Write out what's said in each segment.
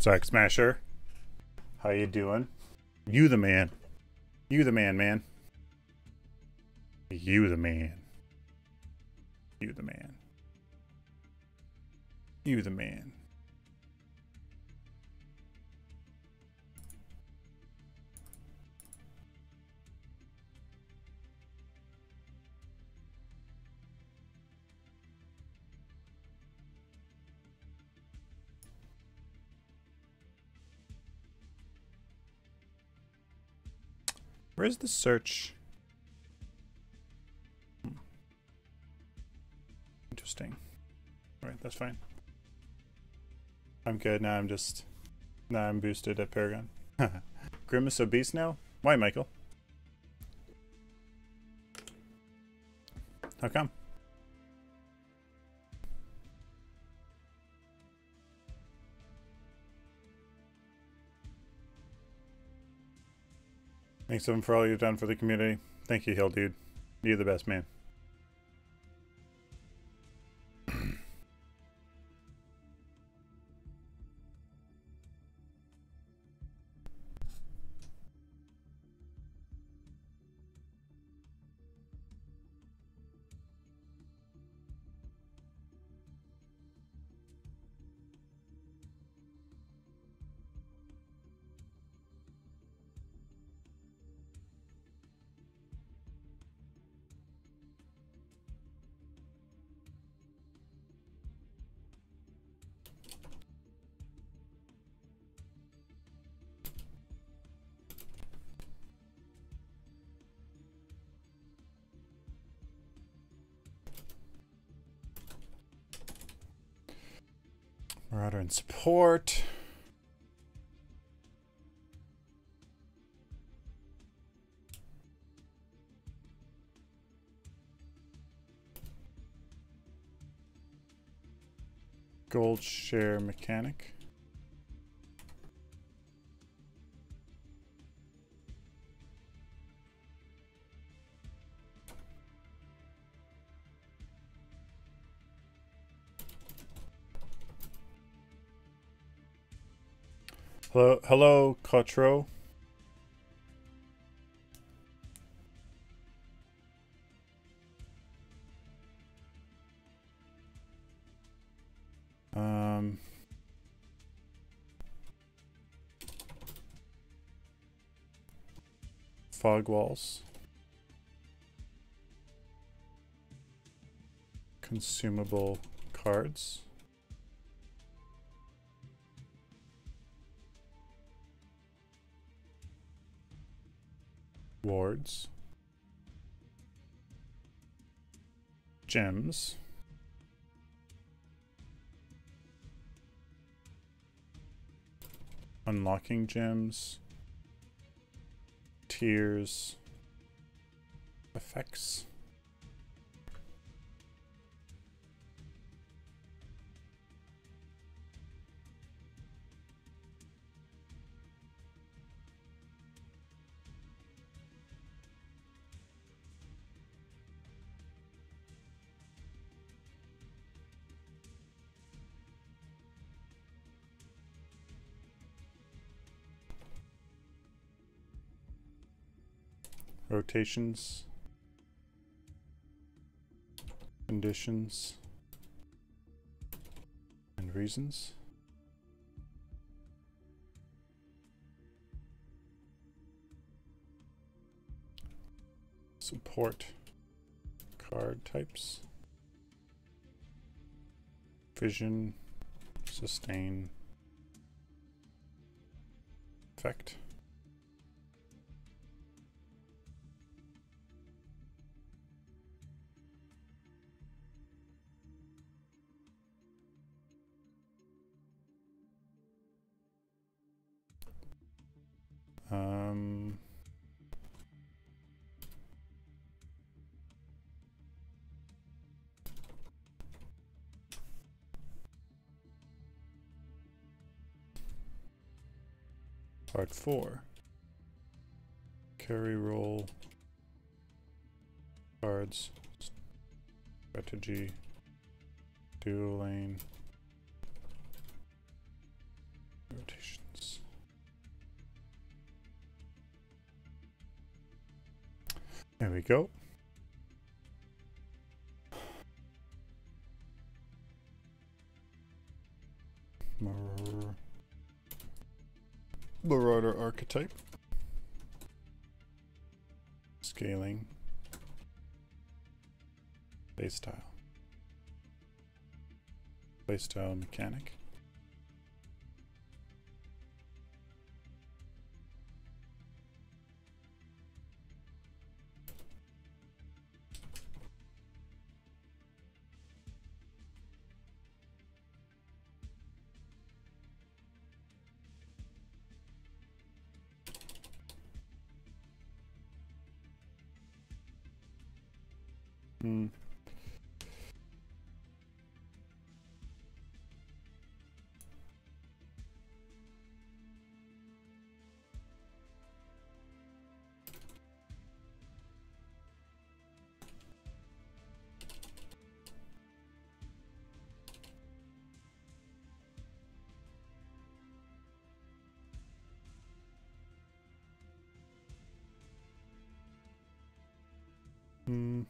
Zack Smasher. How you doing? You the man. You the man, man. You the man. You the man. You the man. Where's the search? Interesting. Alright, that's fine. I'm good now. Now I'm boosted at Paragon. Grimace obese now? Why, Michael? How come? Thanks Evan for all you've done for the community. Thank you, Hill dude. You're the best, man. Marauder and support. Gold share mechanic. Hello, Cotro. Fog walls. Consumable cards. Wards. Gems. Unlocking gems. Tiers. Effects. Rotations, conditions, and reasons. Support card types. Vision, sustain, effect. Part 4. Carry roll cards, strategy, dual lane, Rotations. There we go. Marauder archetype. Scaling. Playstyle. Playstyle mechanic. Hmm. Hmm.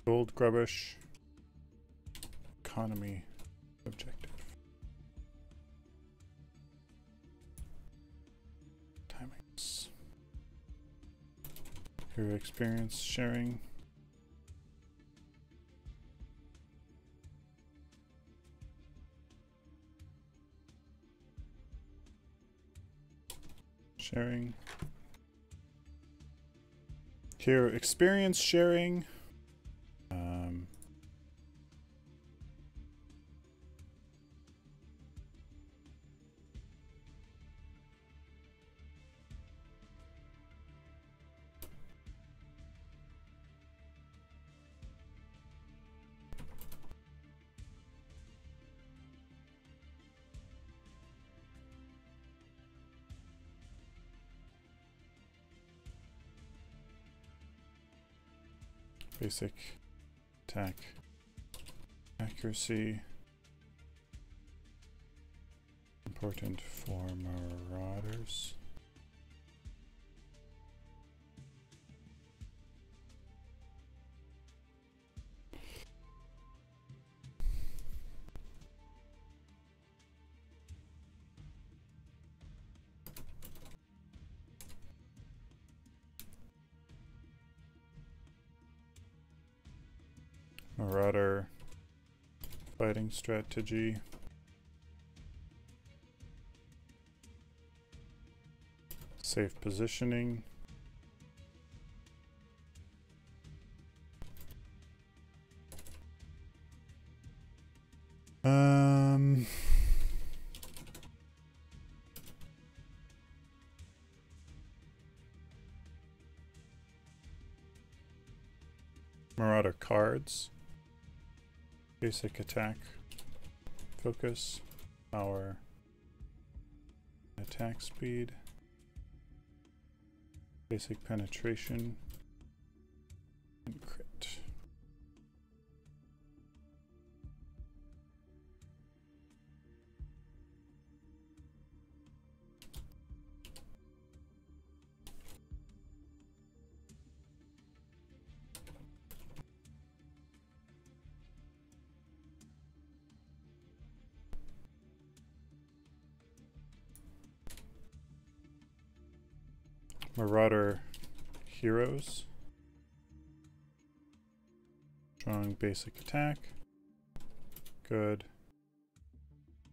Gold grubbish. Economy objective. Timings. Hero experience sharing. Sharing. Hero experience sharing. Basic attack accuracy. Important for marauders. Marauder fighting strategy. Safe positioning. Marauder cards. Basic attack, focus, power, attack speed, basic penetration, and crit. Marauder heroes. Strong basic attack. Good.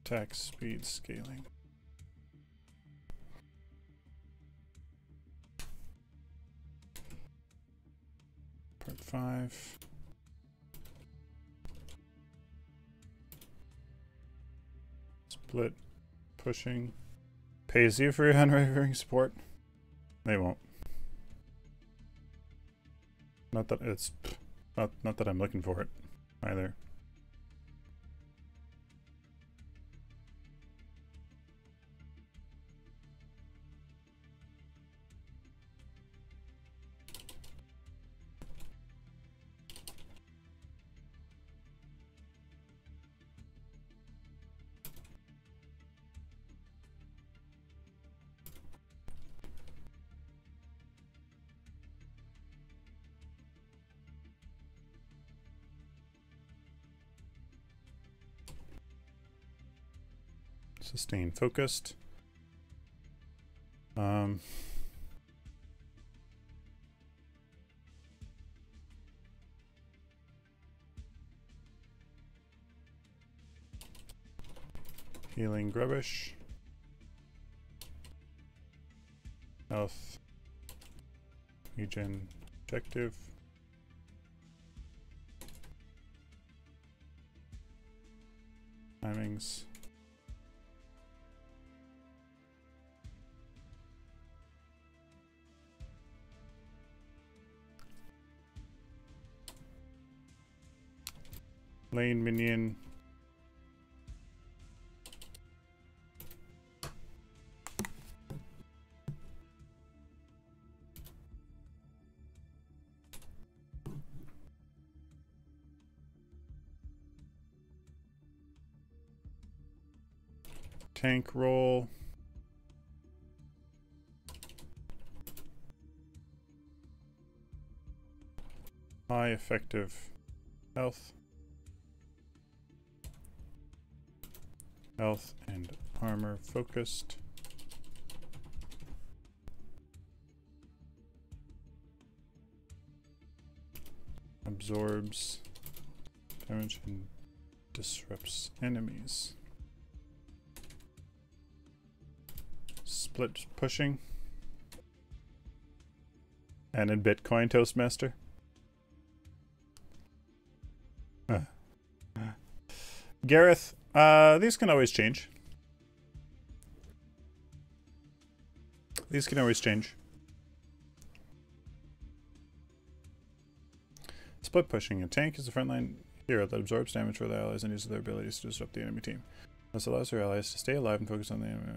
Attack speed scaling. Part 5. Split pushing. pays you for your unwavering support. They won't. Not that it's not that I'm looking for it either. Sustain focused. Healing rubbish. Health. Regen objective. Timings. Lane minion. Tank roll. High effective health. Health and armor focused. Absorbs damage and disrupts enemies. Split pushing. And in Bitcoin Toastmaster. Gareth, these can always change. These can always change. Split pushing. A tank is a frontline hero that absorbs damage for their allies and uses their abilities to disrupt the enemy team. This allows their allies to stay alive and focus on the enemy.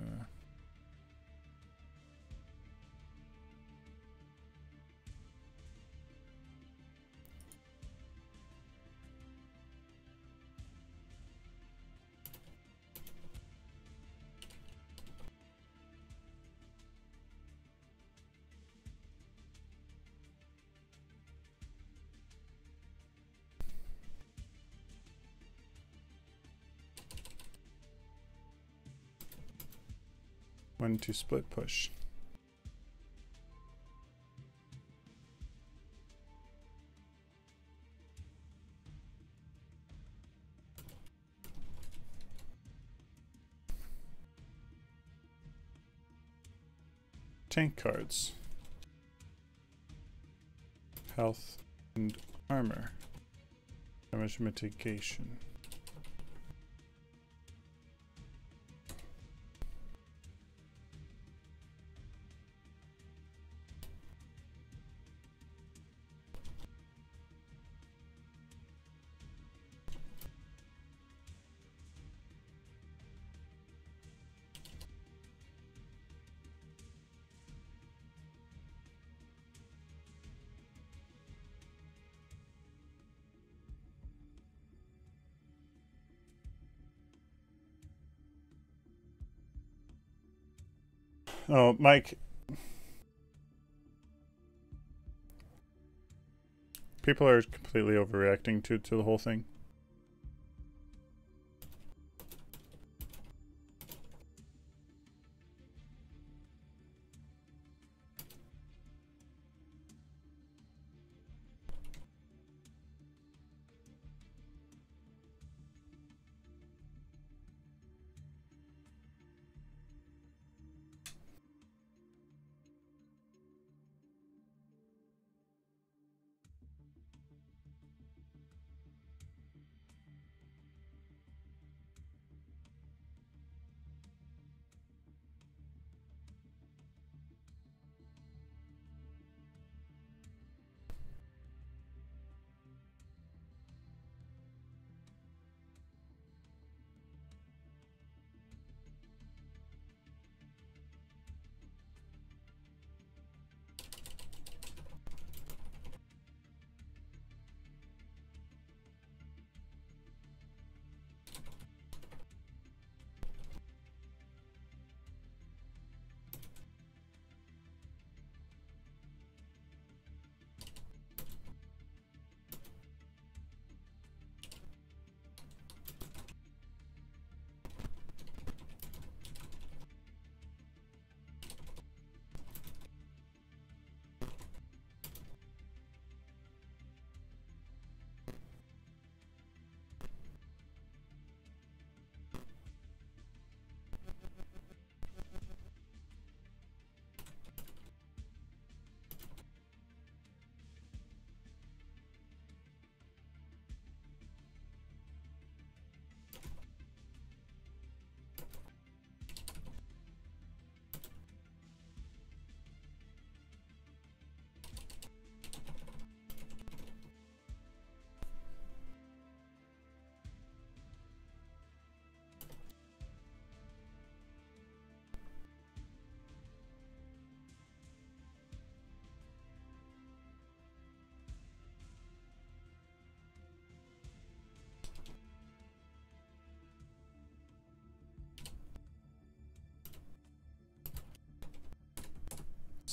1 to split push. Tank cards. Health and armor. Damage mitigation. Oh, Mike. People are completely overreacting to the whole thing.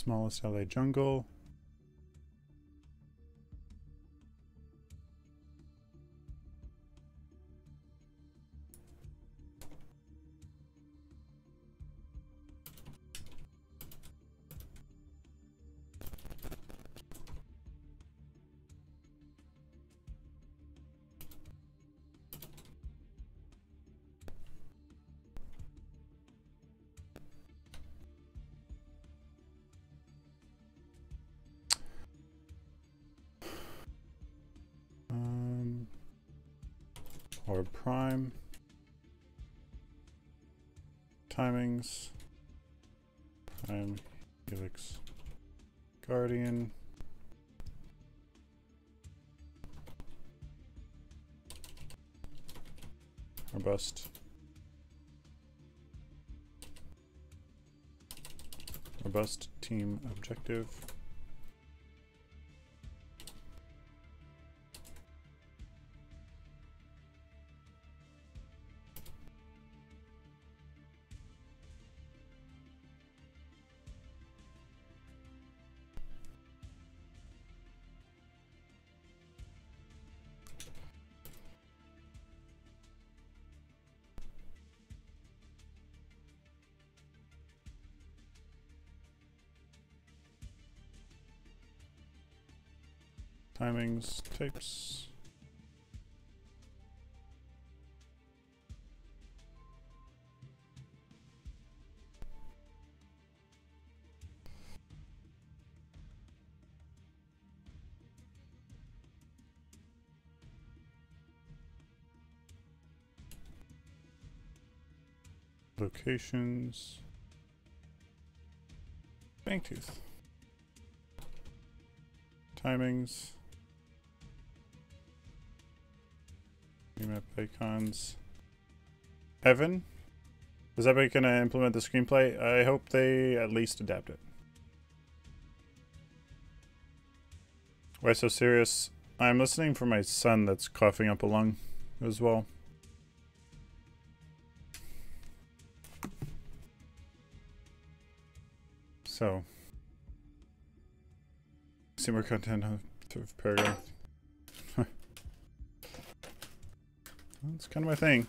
smallest LA jungle. Or prime timings, prime helix guardian, robust team objective. Timings, types. Locations. Banktooth. Timings. Map icons. Heaven? Is that going to implement the screenplay? I hope they at least adapt it. Why so serious? I'm listening for my son that's coughing up a lung as well. So, see more content of Paragon. That's kind of my thing.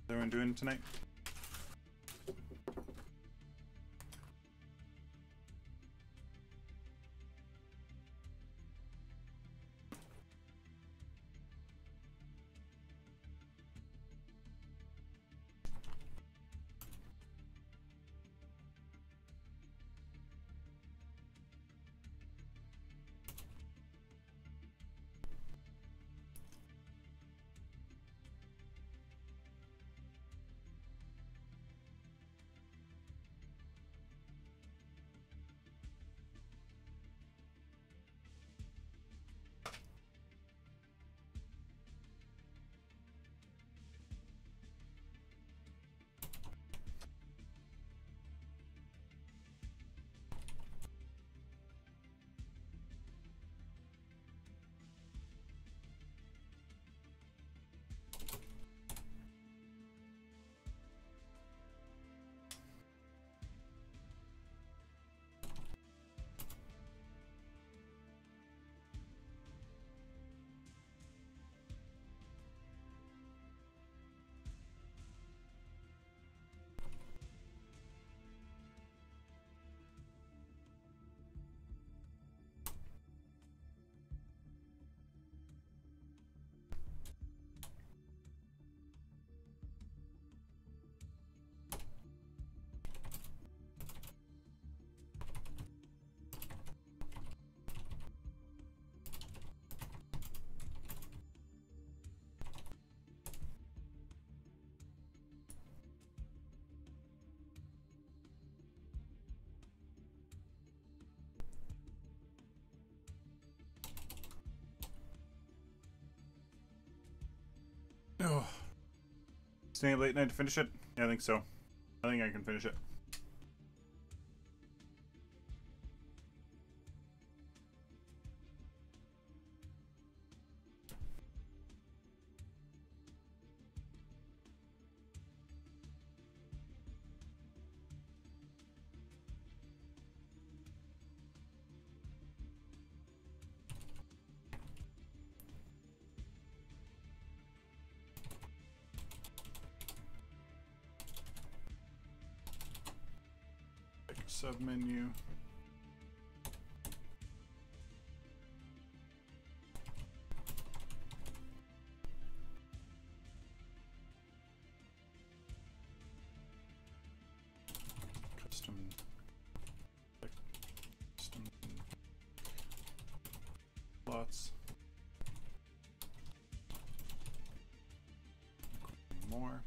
What are we doing tonight? Oh. Staying up late night to finish it? Yeah, I think so. I think I can finish it. Submenu. Custom plots. More.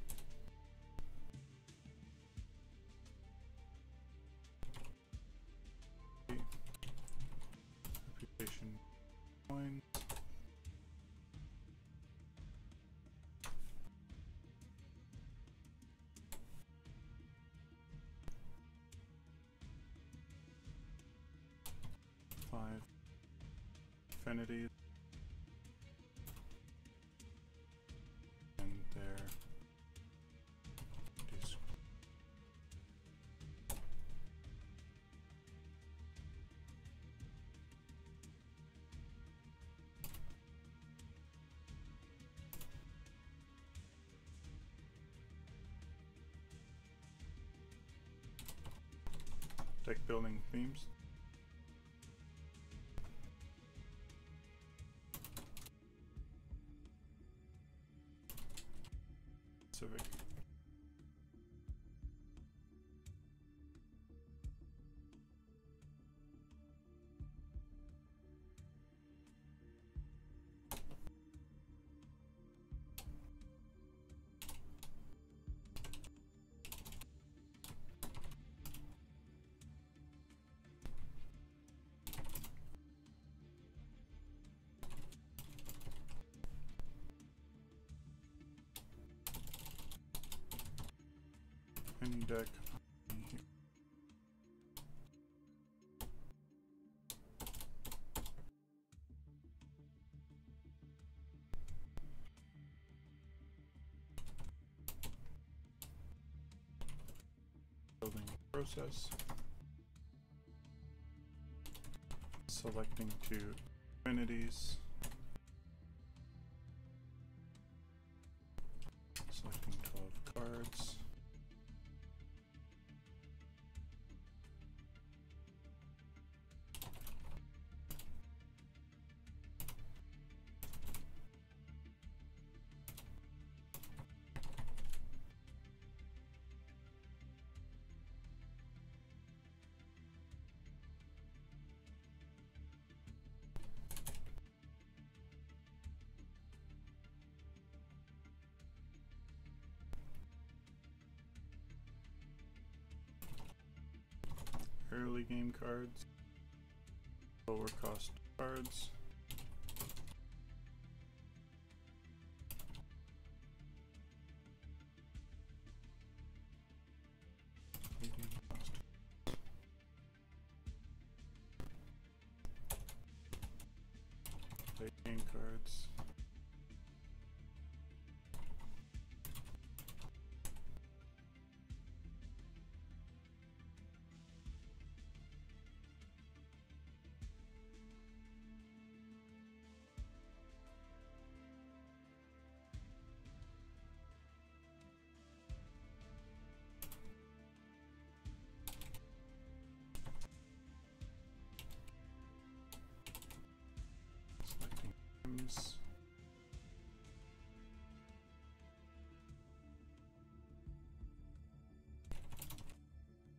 Reputation coins. Five affinities. And there. Deck building themes. Civic. Any deck. Building process. Selecting two affinities. Selecting 12 cards. Early game cards, lower cost cards, medium cost, late game cards, selecting items,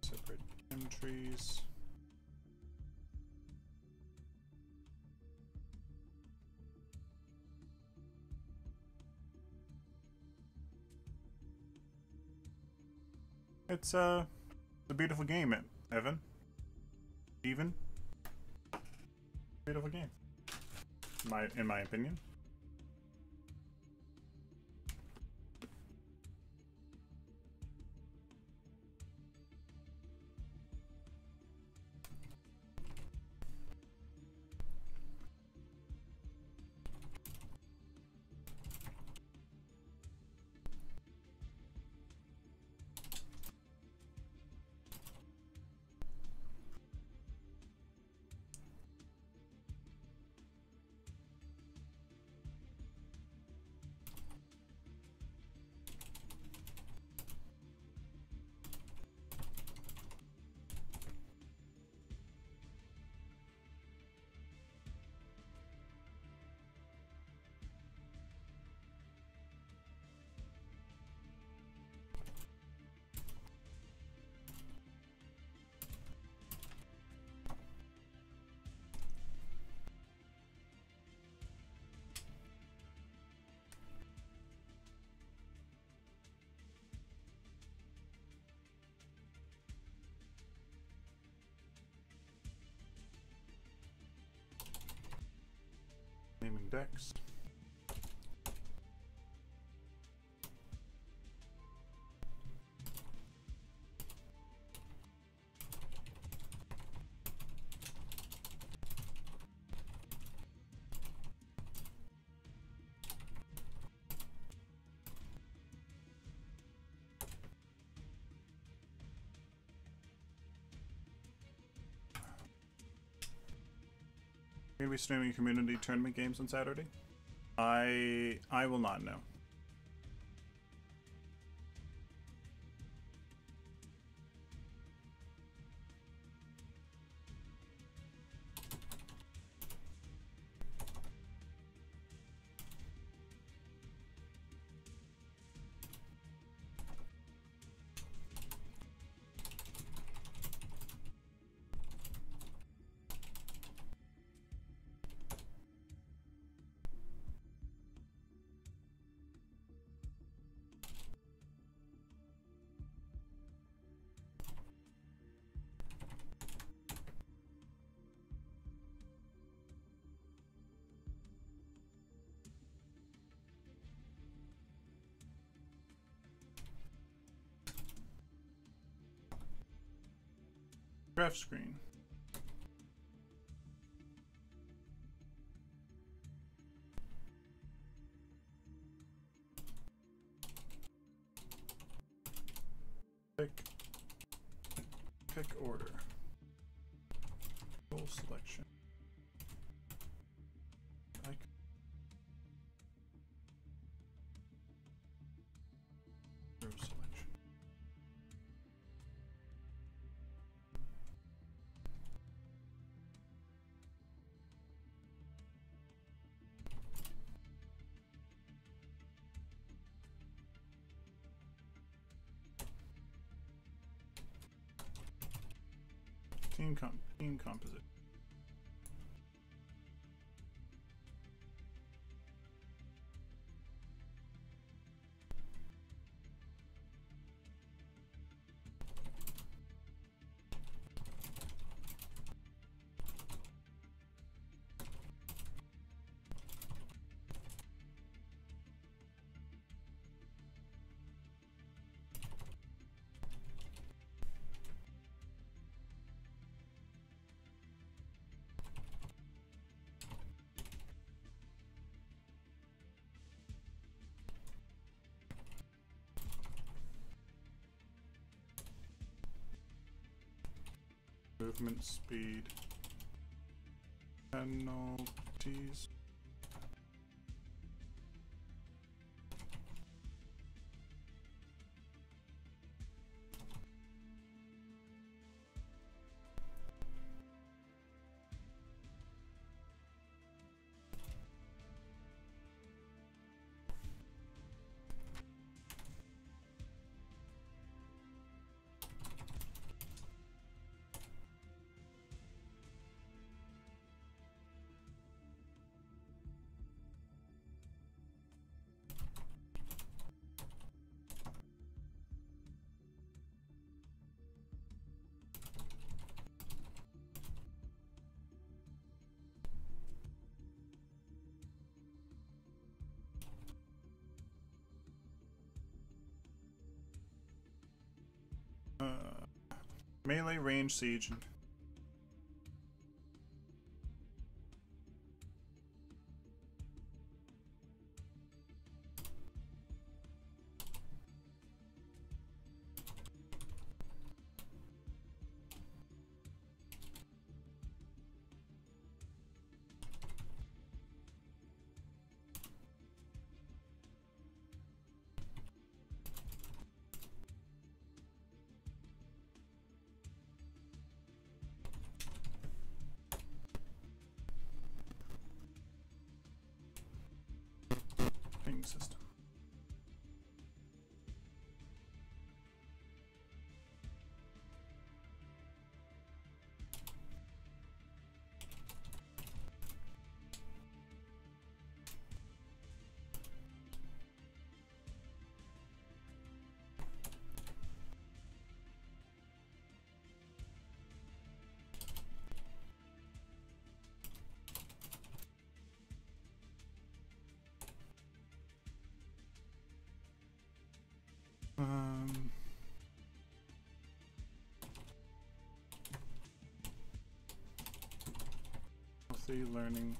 separate item trees. It's a beautiful game, Evan. Even. Beautiful game. In my opinion. Index. Are we streaming community tournament games on Saturday? I will not know. Graph screen. Pick order. Full selection. Row selection. Team composite. Movement speed penalties. Melee, range, siege. System. Healthy learning.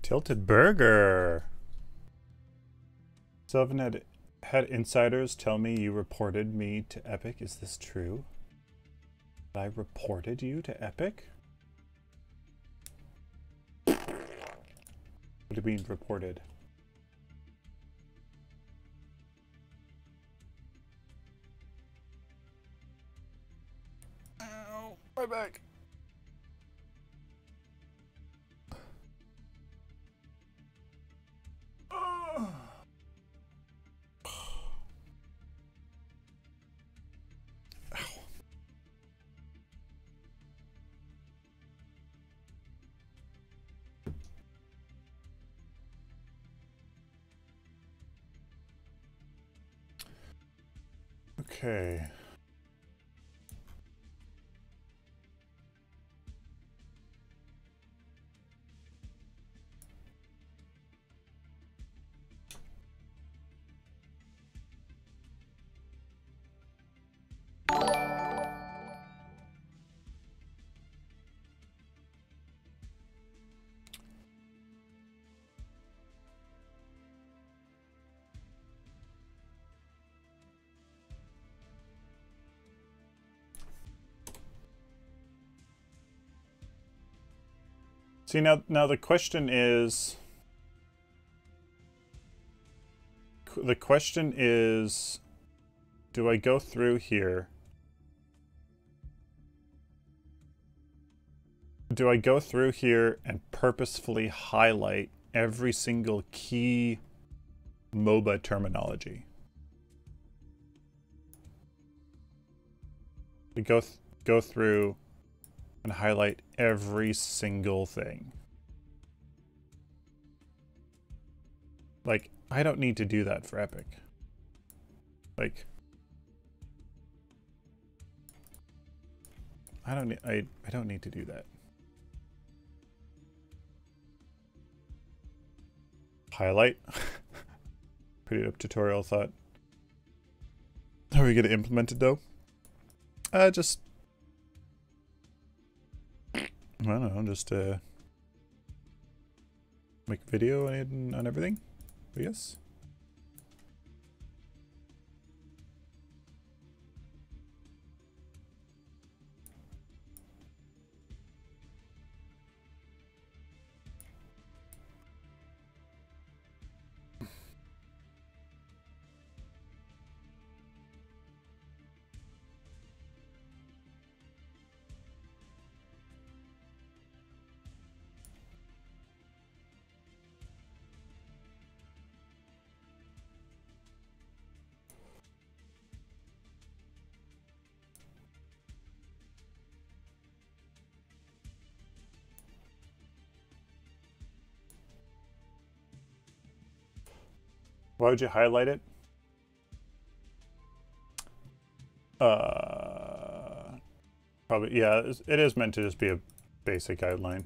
Tilted Burger. Sylphin had insiders tell me you reported me to Epic. Is this true? I reported you to Epic? What do you mean reported? Ow, my back. Okay. See, now the question is, do I go through here? Do I go through here and purposefully highlight every single key MOBA terminology? We go through and highlight every single thing. Like, I don't need to do that for Epic. Like, I don't need to do that. Highlight. Pretty up tutorial thought. How are we gonna implement it though? Just I don't know, just make a video on everything, I guess. Why would you highlight it? Probably, yeah, it is meant to just be a basic outline.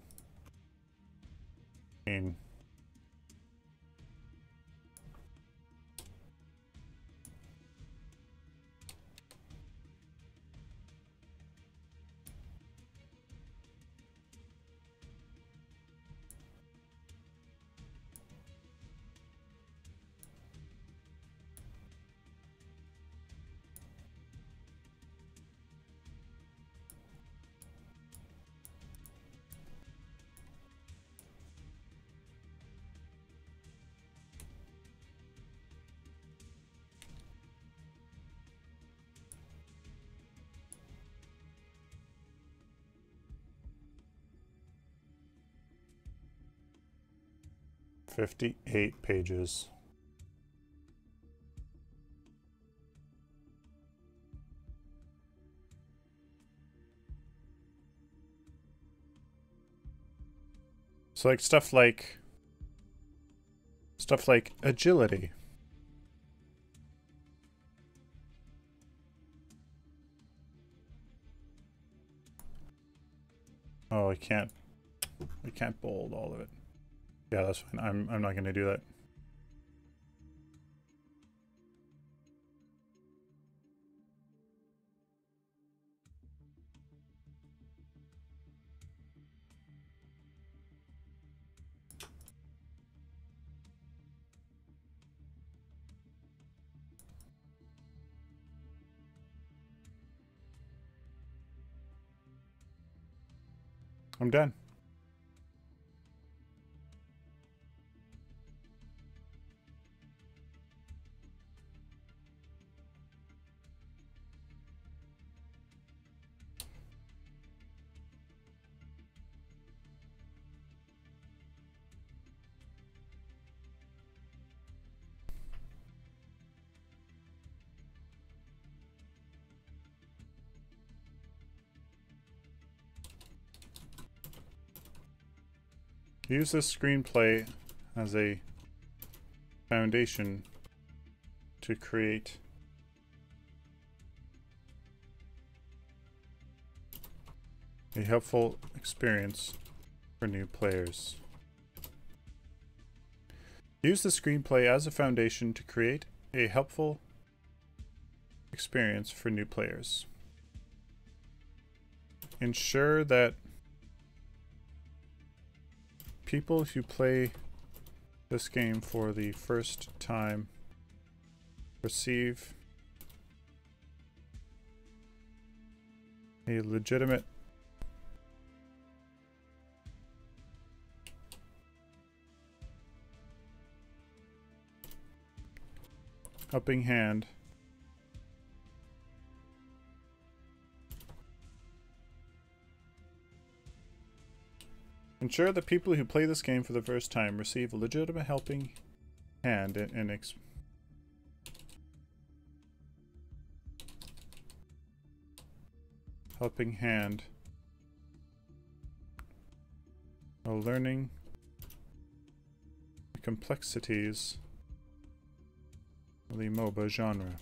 I mean, $58 pages. So like stuff like agility. Oh, I can't bold all of it. Yeah, that's fine. I'm not going to do that. I'm done. Use this screenplay as a foundation to create a helpful experience for new players. Use the screenplay as a foundation to create a helpful experience for new players. Ensure that people who play this game for the first time receive a legitimate helping hand ensure that people who play this game for the first time receive a legitimate helping hand in helping hand while learning the complexities of the MOBA genre.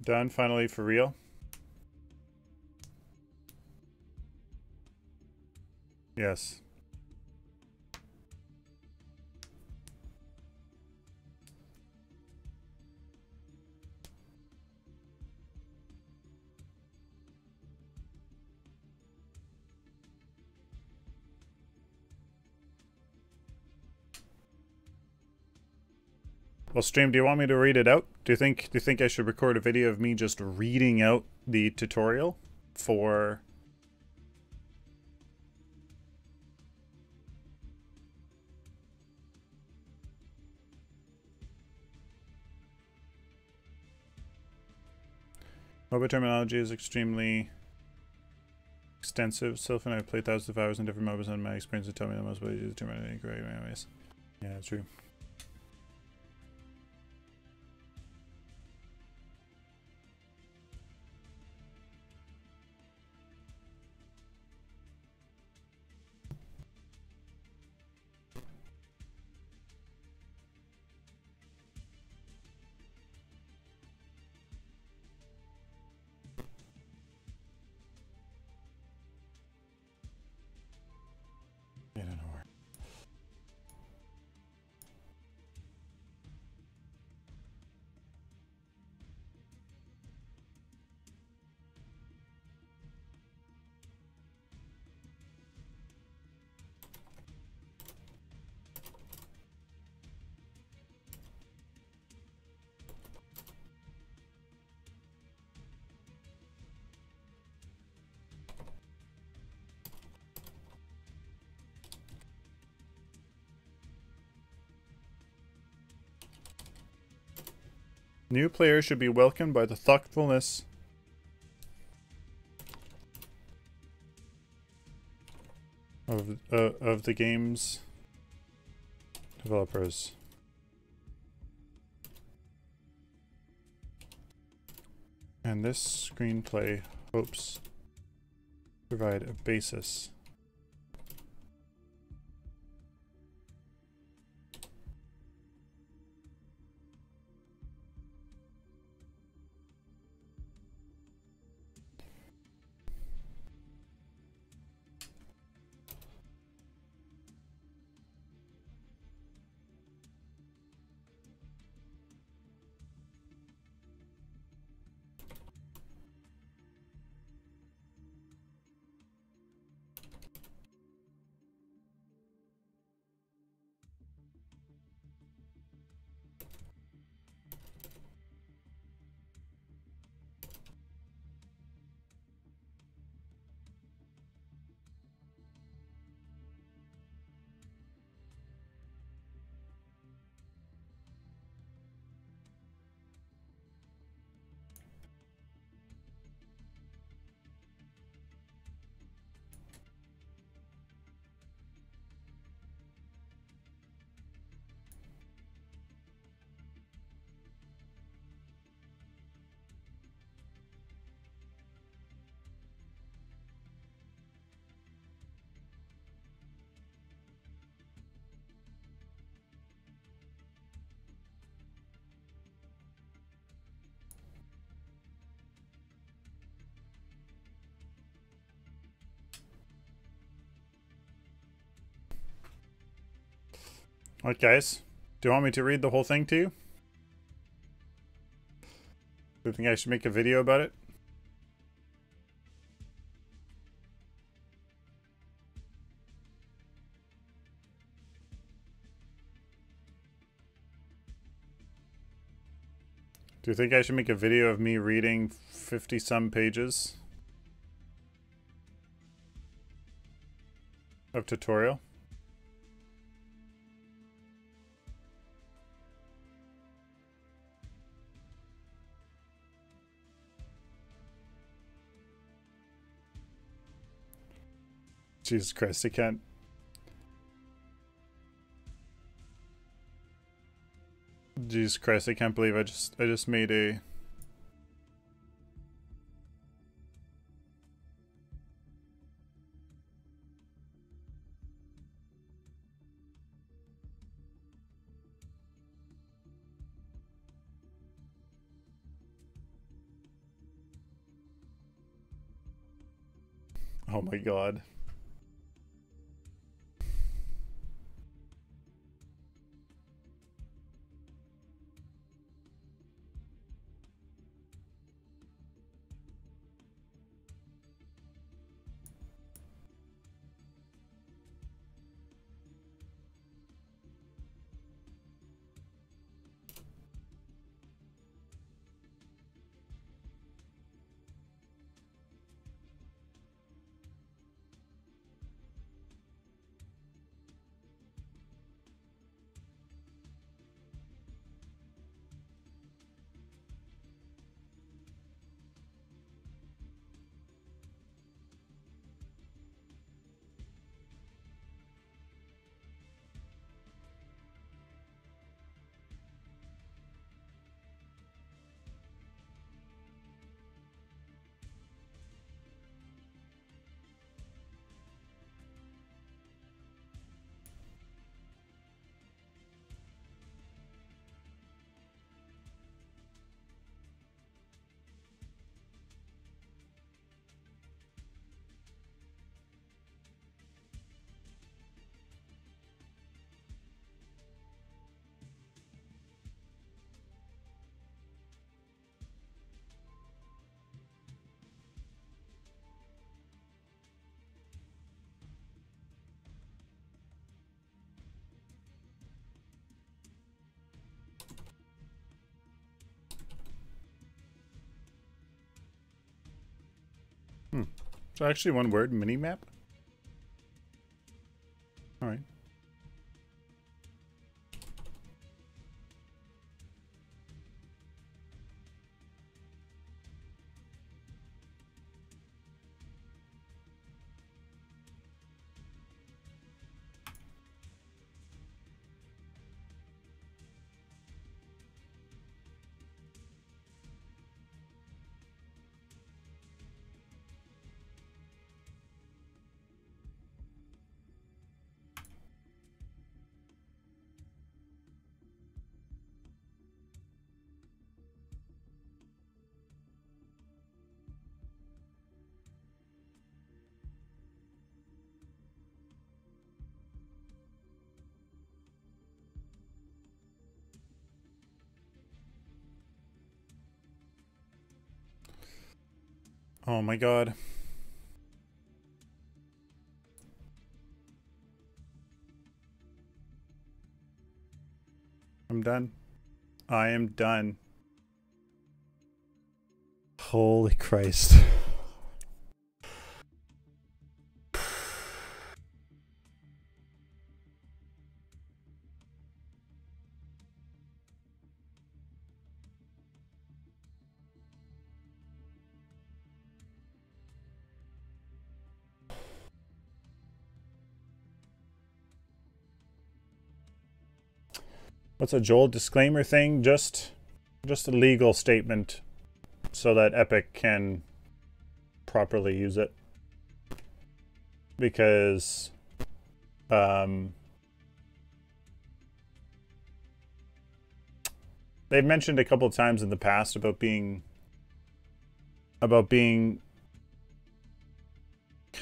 Done finally for real? Yes. Well, stream, do you want me to read it out? Do you think I should record a video of me just reading out the tutorial for MOBA terminology is extremely extensive. Sylphin, I've played thousands of hours in different MOBAs, and my experience has told me the most ways to determine any correct ways. Yeah, true. I don't know where. New players should be welcomed by the thoughtfulness of the game's developers. And this screenplay hopes to provide a basis . Alright guys, do you want me to read the whole thing to you? Do you think I should make a video about it? Do you think I should make a video of me reading 50-some pages of tutorial? Jesus Christ, I can't. Jesus Christ, I can't believe I just made a oh my god. So actually one word, minimap? Alright. Oh my god. I'm done. I am done. Holy Christ. What's a Joel disclaimer thing? Just a legal statement so that Epic can properly use it. Because they've mentioned a couple of times in the past about being kind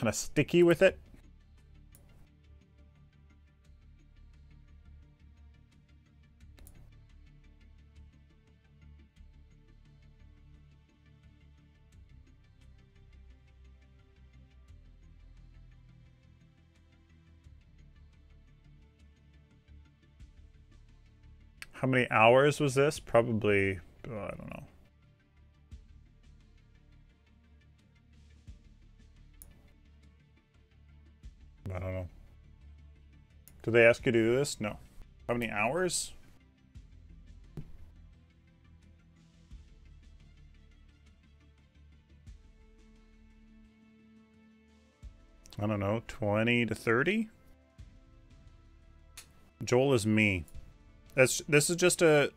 of sticky with it. How many hours was this? Probably, oh, I don't know. I don't know. Did they ask you to do this? No. How many hours? I don't know, 20 to 30? Joel is me. This is just an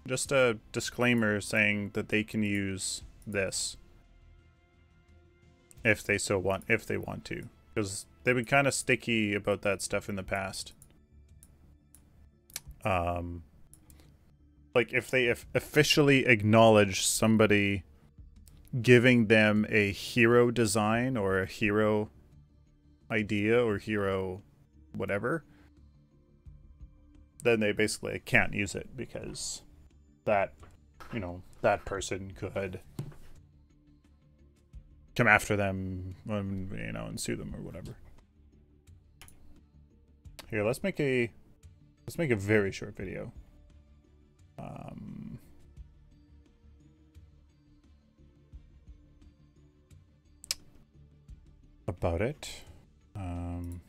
just a disclaimer saying that they can use this if they want to, because they've been kind of sticky about that stuff in the past. Like if they officially acknowledge somebody giving them a hero design or a hero idea or hero whatever, then they basically can't use it because that, you know, that person could come after them, you know, and sue them or whatever. Here, let's make a very short video. About it. We'll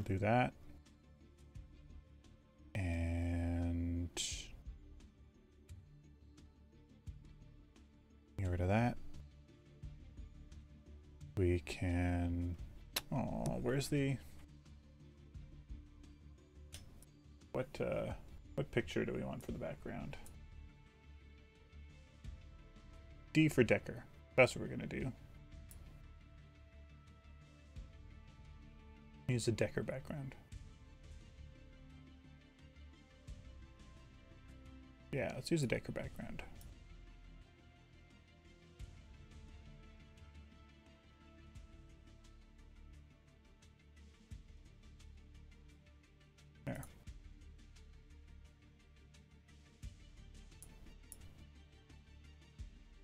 do that. And get rid of that. We can, oh, where's the, what picture do we want for the background? D for Decker. That's what we're gonna do. Use a Decker background. Yeah, let's use a Decker background. There.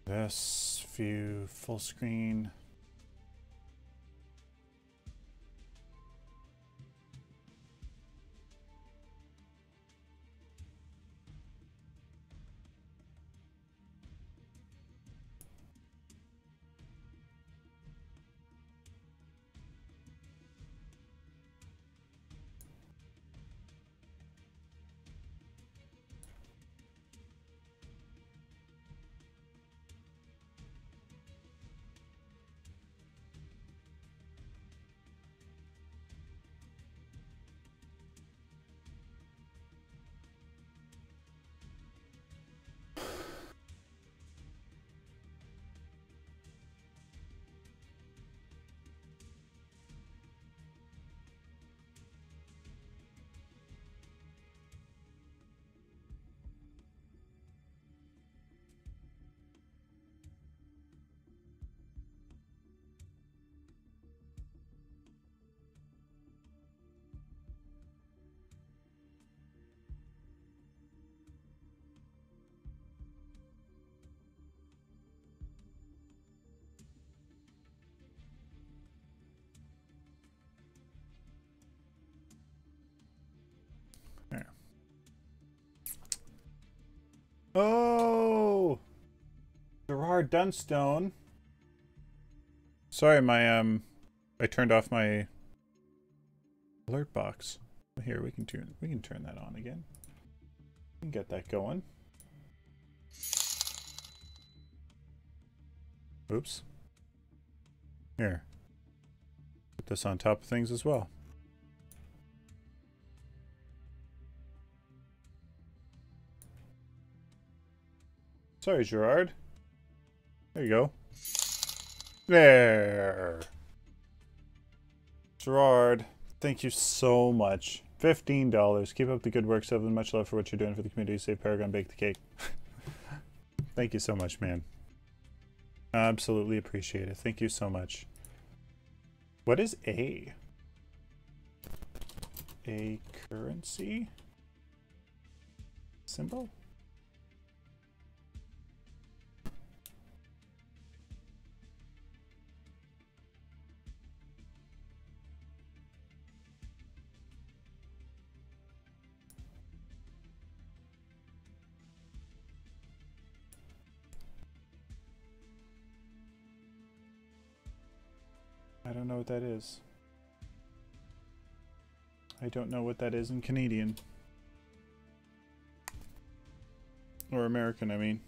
This view full screen. Gerard Dunstone. Sorry, I turned off my alert box. Here, we can turn that on again. We can get that going. Oops. Here. Put this on top of things as well. Sorry, Gerard. There you go. There. Gerard, thank you so much. $15. Keep up the good work, Sylphin. Much love for what you're doing for the community. Save Paragon, bake the cake. Thank you so much, man. Absolutely appreciate it. Thank you so much. What is A? A currency symbol? I don't know what that is. I don't know what that is in Canadian. Or American, I mean.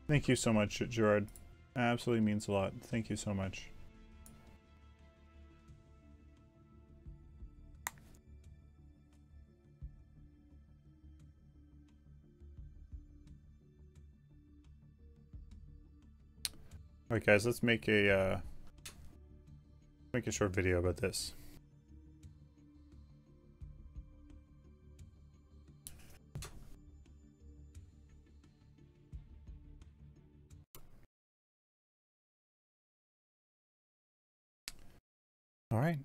Thank you so much, Gerard. Absolutely means a lot. Thank you so much. Alright guys, let's make a short video about this. Alright.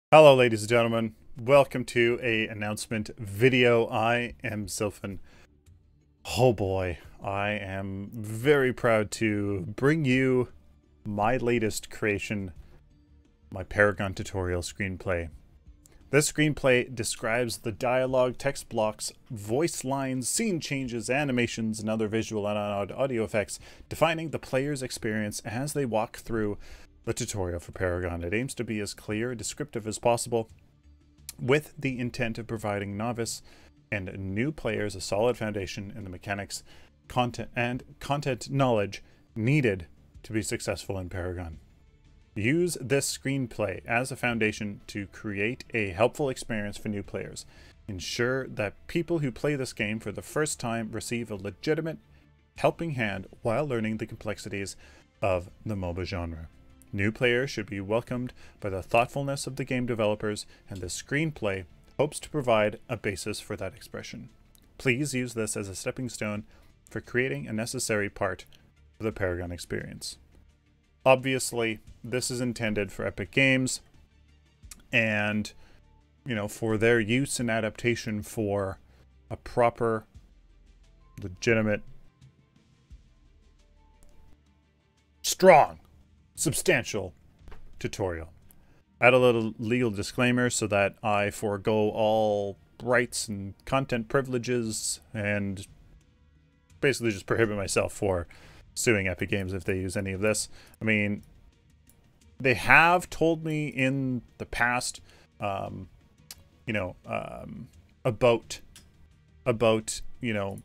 Hello ladies and gentlemen, welcome to a announcement video. I am Sylphin. Oh boy, I am very proud to bring you my latest creation, my Paragon tutorial screenplay. This screenplay describes the dialogue, text blocks, voice lines, scene changes, animations, and other visual and audio effects, defining the player's experience as they walk through the tutorial for Paragon. It aims to be as clear and descriptive as possible, with the intent of providing novice and new players a solid foundation in the mechanics, content knowledge needed to be successful in Paragon. Use this screenplay as a foundation to create a helpful experience for new players. Ensure that people who play this game for the first time receive a legitimate helping hand while learning the complexities of the MOBA genre. New players should be welcomed by the thoughtfulness of the game developers, and the screenplay hopes to provide a basis for that expression. Please use this as a stepping stone for creating a necessary part of the Paragon experience. Obviously, this is intended for Epic Games and, you know, for their use and adaptation for a proper, legitimate, strong, substantial tutorial. Add a little legal disclaimer so that I forego all rights and content privileges and basically just prohibit myself for suing Epic Games if they use any of this. I mean, they have told me in the past, about, you know,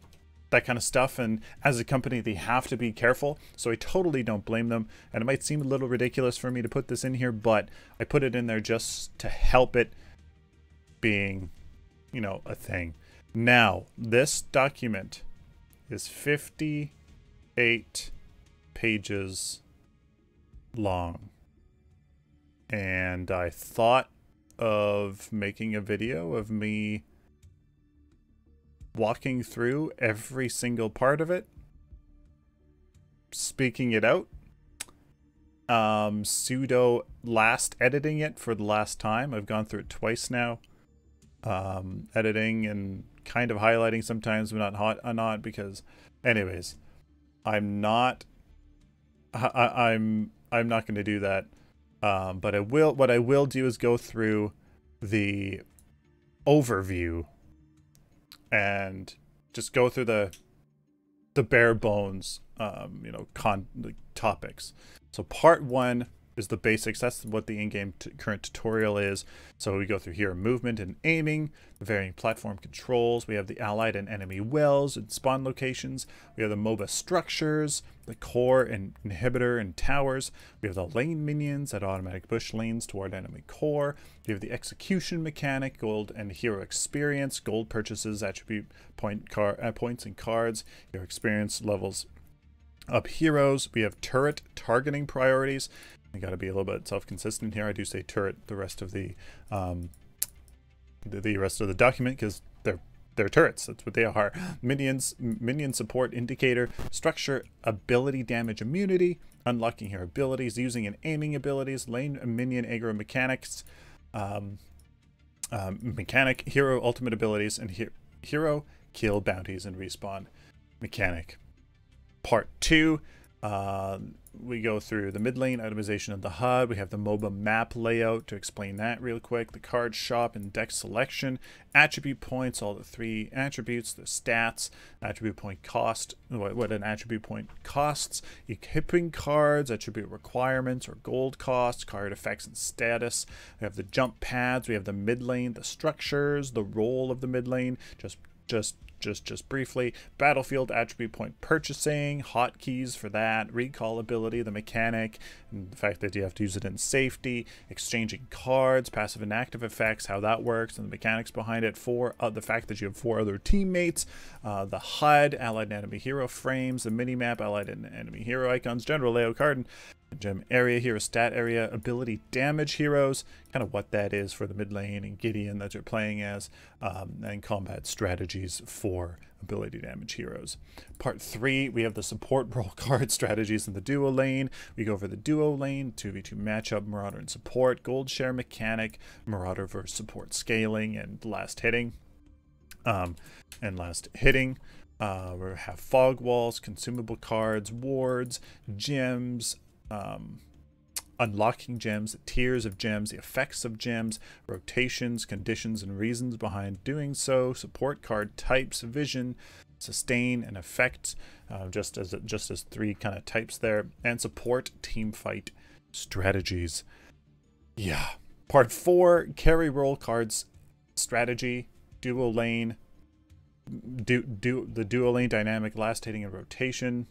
that kind of stuff, and as a company they have to be careful, so I totally don't blame them. And it might seem a little ridiculous for me to put this in here, but I put it in there just to help it being, you know, a thing. Now, this document is 58 pages long, and I thought of making a video of me walking through every single part of it, speaking it out, pseudo last editing it for the last time. I've gone through it twice now, editing and kind of highlighting sometimes, but not because anyways, I'm not I'm not going to do that. But what I will do is go through the overview and just go through the bare bones, you know, topics. So part 1 is the basics. That's what the in-game current tutorial is. So we go through here: movement and aiming, the varying platform controls. We have the allied and enemy wells and spawn locations. We have the MOBA structures, the core and inhibitor and towers. We have the lane minions that automatic push lanes toward enemy core. We have the execution mechanic, gold and hero experience, gold purchases, attribute points and cards, hero experience levels up heroes. We have turret targeting priorities. I got to be a little bit self-consistent here. I do say turret the rest of the rest of the document because they're turrets. That's what they are. Minion support indicator, structure, ability damage immunity, unlocking hero abilities, using and aiming abilities, lane and minion aggro mechanics, mechanic, hero ultimate abilities, and hero kill bounties and respawn mechanic. Part 2. We go through the mid lane itemization of the HUD. We have the MOBA map layout to explain that real quick. The card shop and deck selection, attribute points, all the 3 attributes, the stats, attribute point cost, what an attribute point costs, equipping cards, attribute requirements or gold costs, card effects and status. We have the jump pads. We have the mid lane, the structures, the role of the mid lane, just briefly, battlefield attribute point purchasing, hotkeys for that, recall ability, the mechanic, and the fact that you have to use it in safety, exchanging cards, passive and active effects, how that works, and the mechanics behind it, the fact that you have 4 other teammates, the HUD, allied and enemy hero frames, the minimap, allied and enemy hero icons, general layout card, and gem area, hero stat area, ability damage heroes, kind of what that is for the mid lane and Gideon that you're playing as, and combat strategies for ability damage heroes. Part 3, we have the support role card strategies in the duo lane. We go over the duo lane, 2v2 matchup, Marauder and support, gold share mechanic, Marauder versus support scaling, and last hitting. We have fog walls, consumable cards, wards, gems, unlocking gems, the tiers of gems, the effects of gems, rotations, conditions, and reasons behind doing so, support card types, vision, sustain, and effects, just as 3 kind of types there, and support team fight strategies. Yeah. Part 4, carry role cards strategy, duo lane, the duo lane dynamic, last hitting and rotation.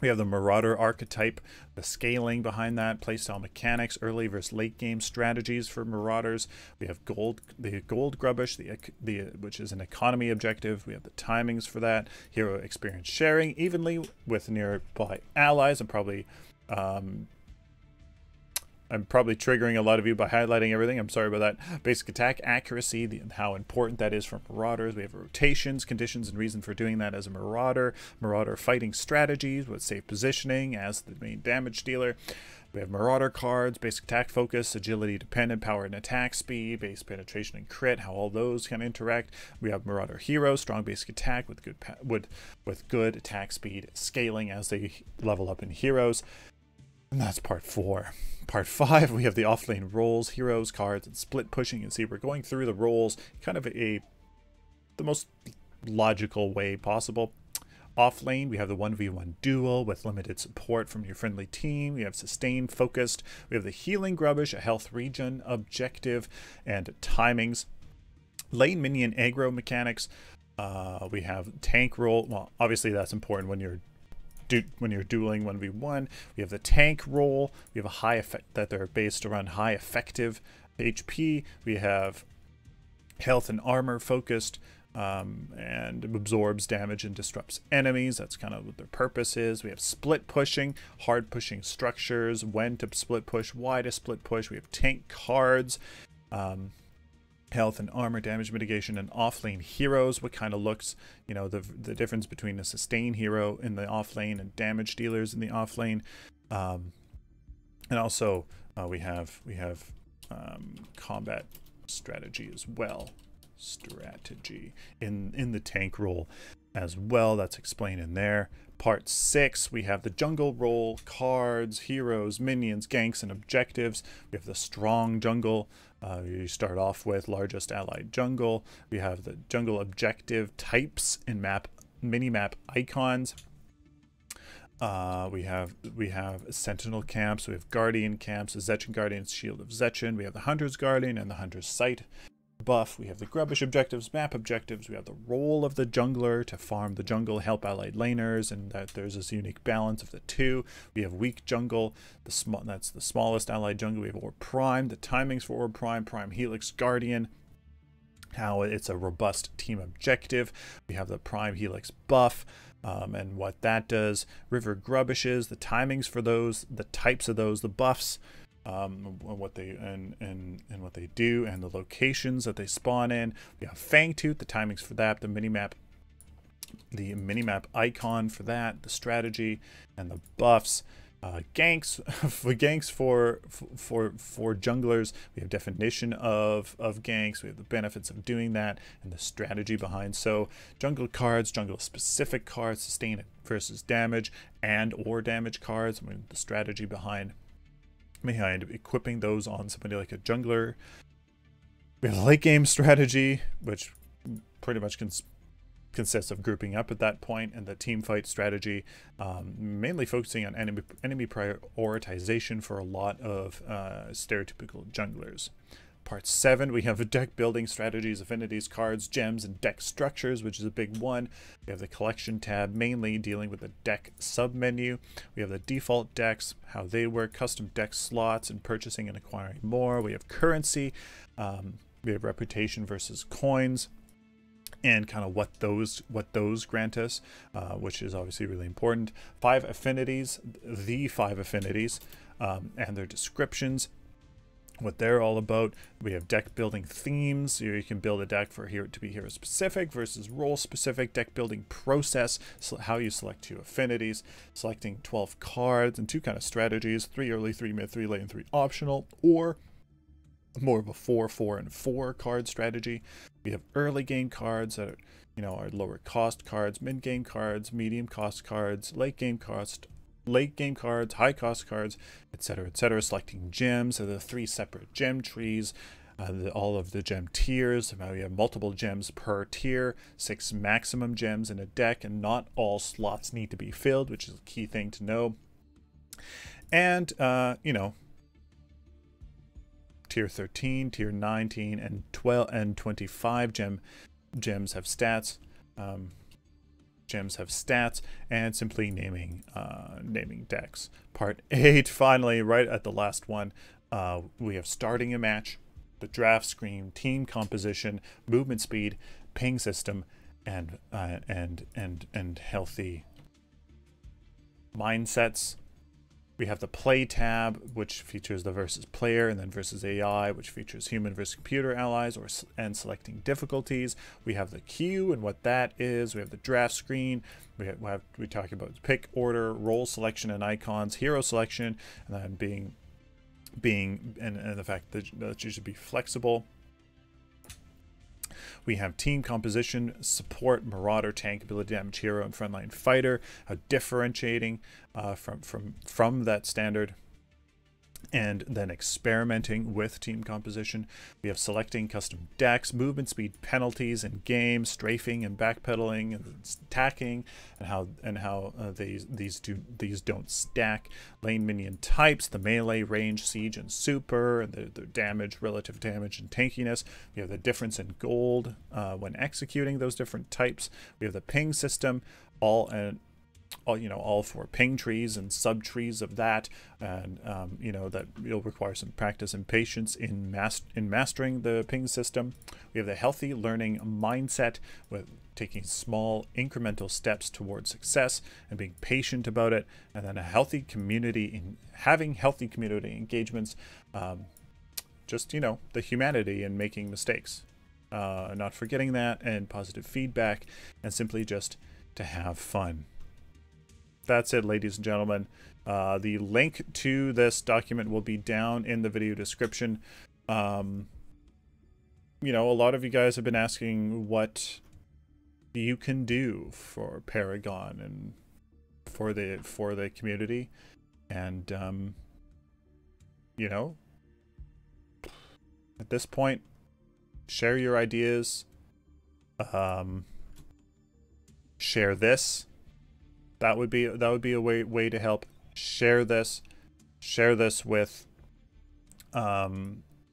We have the Marauder archetype, the scaling behind that, playstyle mechanics, early versus late game strategies for Marauders. We have the gold grubbish, which is an economy objective. We have the timings for that, hero experience sharing evenly with nearby allies. I'm probably triggering a lot of you by highlighting everything. I'm sorry about that. Basic attack accuracy, how important that is for Marauders. We have rotations, conditions, and reason for doing that as a Marauder. Marauder fighting strategies with safe positioning as the main damage dealer. We have Marauder cards, basic attack focus, agility dependent, power and attack speed, base penetration and crit, how all those can interact. We have Marauder hero, strong basic attack with good attack speed, scaling as they level up in heroes. And that's part 4. Part 5, we have the off-lane roles, heroes, cards, and split pushing. And see, we're going through the roles kind of the most logical way possible. Off-lane, we have the 1v1 duel with limited support from your friendly team. We have sustain focused. We have the healing grubbish, a health regen objective, and timings. Lane minion aggro mechanics. We have tank role. Well, obviously that's important when you're dueling 1v1. We have the tank role. We have a high effect that they're based around high effective HP. We have health and armor focused, and absorbs damage and disrupts enemies. That's kind of what their purpose is. We have split pushing, hard pushing structures, when to split push, why to split push. We have tank cards, health and armor, damage mitigation, and off-lane heroes. What kind of looks, you know, the difference between a sustain hero in the off-lane and damage dealers in the off-lane. And also we have combat strategy as well. Strategy in the tank role. as well. That's explained in there. Part 6, we have the jungle role, cards, heroes, minions, ganks, and objectives. We have the strong jungle. You start off with largest allied jungle. We have the jungle objective types and mini-map icons. We have sentinel camps. We have guardian camps, the Zetchin Guardian's Shield of Zetchin. We have the Hunter's Guardian and the Hunter's Sight buff. We have the grubbish objectives, map objectives. We have the role of the jungler to farm the jungle, help allied laners, and that there's this unique balance of the two. We have weak jungle, that's the smallest allied jungle. We have Orb Prime, the timings for Orb Prime, Prime Helix Guardian, how it's a robust team objective. We have the Prime Helix buff, and what that does. River Grubbishes, the timings for those, the types of those, the buffs, what they what they do, and the locations that they spawn in. We have Fangtooth, the timings for that, the minimap icon for that, the strategy, and the buffs. Ganks for junglers. We have definition of ganks. We have the benefits of doing that and the strategy behind. So jungle cards, jungle specific cards, sustain versus damage and or damage cards. I mean, the strategy behind equipping those on somebody like a jungler. We have the late game strategy, which pretty much consists of grouping up at that point, and the team fight strategy, mainly focusing on enemy prioritization for a lot of stereotypical junglers. Part 7, we have deck building strategies, affinities, cards, gems, and deck structures, which is a big one. We have the collection tab, mainly dealing with the deck submenu. We have the default decks, how they work, custom deck slots, and purchasing and acquiring more. We have currency. We have reputation versus coins, and kind of what those grant us, which is obviously really important. 5 affinities, the 5 affinities, and their descriptions, what they're all about. We have deck building themes. Here you can build a deck for to be hero specific versus role specific. Deck building process, so how you select 2 affinities, selecting 12 cards, and 2 kind of strategies: 3 early, 3 mid, 3 late, and 3 optional, or more of a 4, 4, and 4 card strategy. We have early game cards that are, are lower cost cards, mid game cards, medium cost cards, late game cards, high cost cards, etc., etc. Selecting gems, so the 3 separate gem trees, all of the gem tiers. Now we have multiple gems per tier, 6 maximum gems in a deck, and not all slots need to be filled, which is a key thing to know. And tier 13, tier 19, and 12 and 25 gems have stats. Gems have stats, and simply naming decks. Part 8, finally, right at the last one, we have starting a match, the draft screen, team composition, movement speed, ping system, and healthy mindsets. We have the play tab, which features the versus player, and then versus AI, which features human versus computer allies, and selecting difficulties. We have the queue and what that is. We have the draft screen. We talk about pick order, role selection, and icons, hero selection, and then and the fact that you should be flexible. We have team composition, support, marauder, tank, ability, damage, hero, and frontline fighter, differentiating from that standard, and then experimenting with team composition. We have selecting custom decks, movement speed penalties in game, strafing and backpedaling, and attacking, and how these don't stack. Lane minion types, the melee, range, siege, and super, and the damage, relative damage, and tankiness. We have the difference in gold when executing those different types. We have the ping system, all 4 ping trees and sub trees of that, and that you'll require some practice and patience in mastering the ping system. We have the healthy learning mindset, with taking small incremental steps towards success and being patient about it, and then a healthy community, having healthy community engagements, the humanity in making mistakes, not forgetting that, and positive feedback, and simply just to have fun. That's it, ladies and gentlemen. The link to this document will be down in the video description. A lot of you guys have been asking what you can do for Paragon and for the community. And you know, at this point, share your ideas. Share this. That would be a way to help. Share this with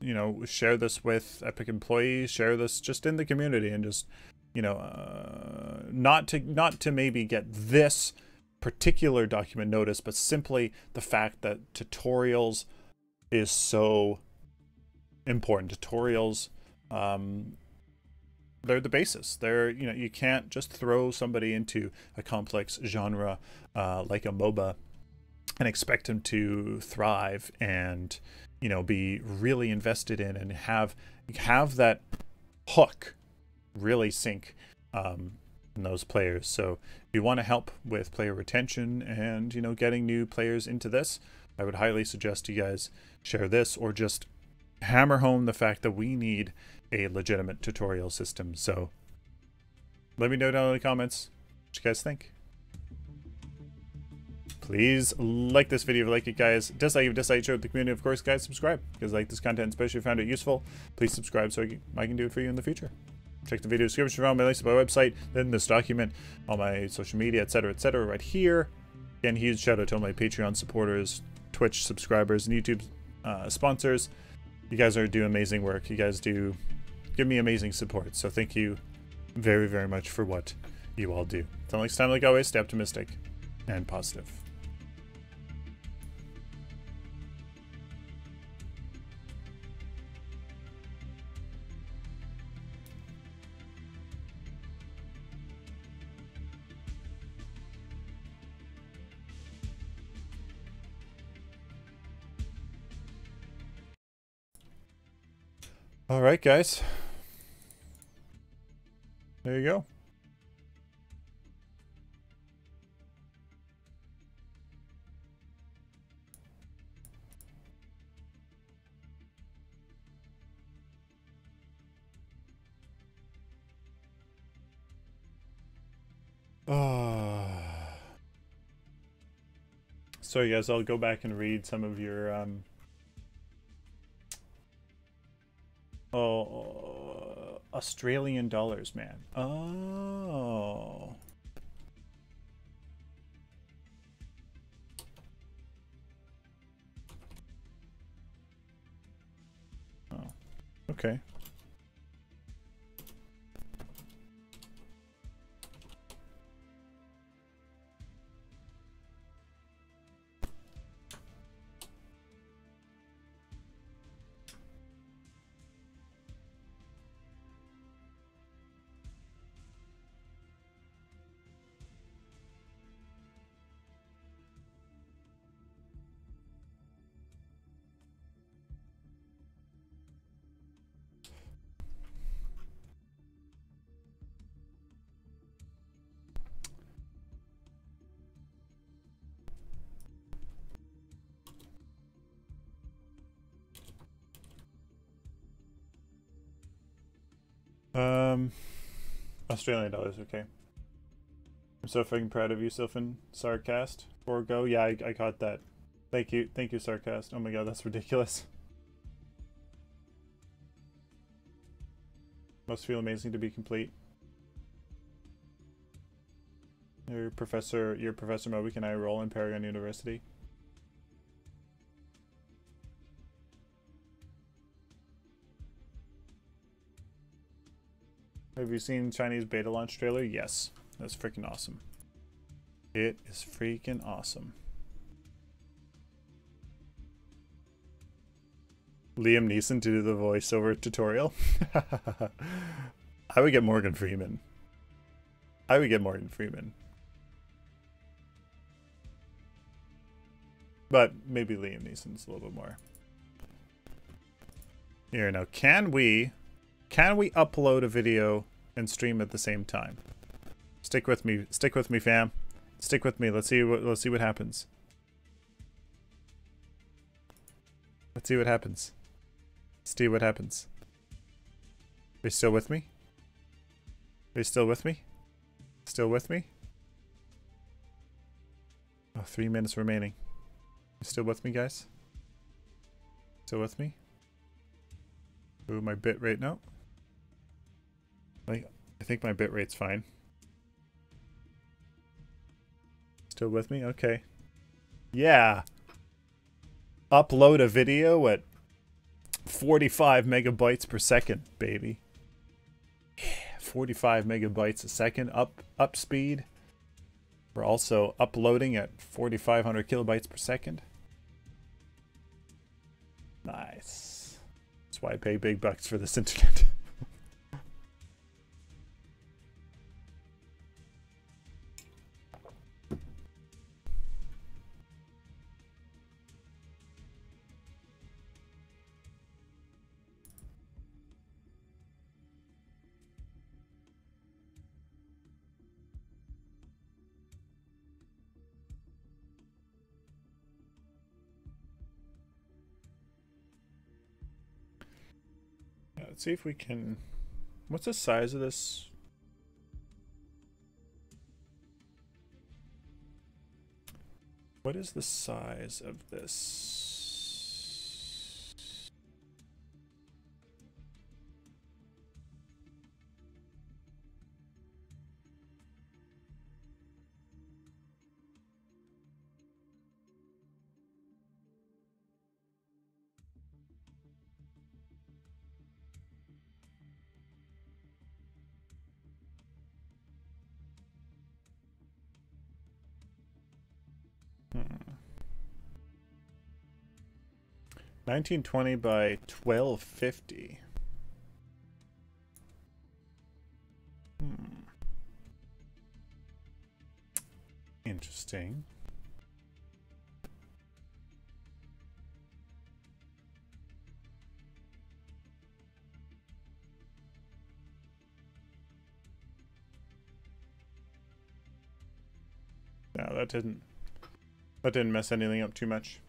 you know, share this with Epic employees, share this just in the community, and just, you know, not to maybe get this particular document noticed, but simply the fact that tutorials is so important. Tutorials, they're the basis. They're, you know, you can't just throw somebody into a complex genre like a MOBA and expect them to thrive and, you know, be really invested in and have that hook really sink in those players. So if you want to help with player retention and, you know, getting new players into this, I would highly suggest you guys share this, or just hammer home the fact that we need a legitimate tutorial system. So let me know down in the comments what you guys think. Please like this video if you like it, guys. Dislike if you dislike, show it to the community. Of course, guys, subscribe because like this content, especially if you found it useful. Please subscribe so I can do it for you in the future. Check the video description for all my links to my website, then this document, all my social media, etc., right here. Again, huge shout out to all my Patreon supporters, Twitch subscribers, and YouTube sponsors. You guys are doing amazing work. You guys do give me amazing support. So thank you very, very much for what you all do. Until next time, like always, stay optimistic and positive. All right, guys. There you go. Sorry, guys. I'll go back and read some of your Australian dollars, man. Oh. Oh. Okay. Australian dollars, okay. I'm so fucking proud of you, Sylphin. Sarcast. Forgo. Yeah, I caught that. Thank you, Sarcast. Oh my god, that's ridiculous. Must feel amazing to be complete. Your Professor Moby, can I enroll in Paragon University? Have you seen Chinese beta launch trailer? Yes. That's freaking awesome. It is freaking awesome. Liam Neeson to do the voiceover tutorial? I would get Morgan Freeman. But maybe Liam Neeson's a little bit more. Here, now, can we upload a video and stream at the same time? Stick with me, fam. Stick with me. Let's see what happens. Let's see what happens. Are you still with me? Still with me? Oh, 3 minutes remaining. You still with me, guys? Still with me? Ooh, my bit rate. No. I think my bit rate's fine. Still with me? Okay. Yeah. Upload a video at 45 megabytes per second, baby. Yeah, 45 megabytes a second up speed. We're also uploading at 4,500 kilobytes per second. Nice. That's why I pay big bucks for this internet. Let's see if we can... What's the size of this? What is the size of this? Hmm. 1920 by 1250. Interesting. No, that didn't mess anything up too much.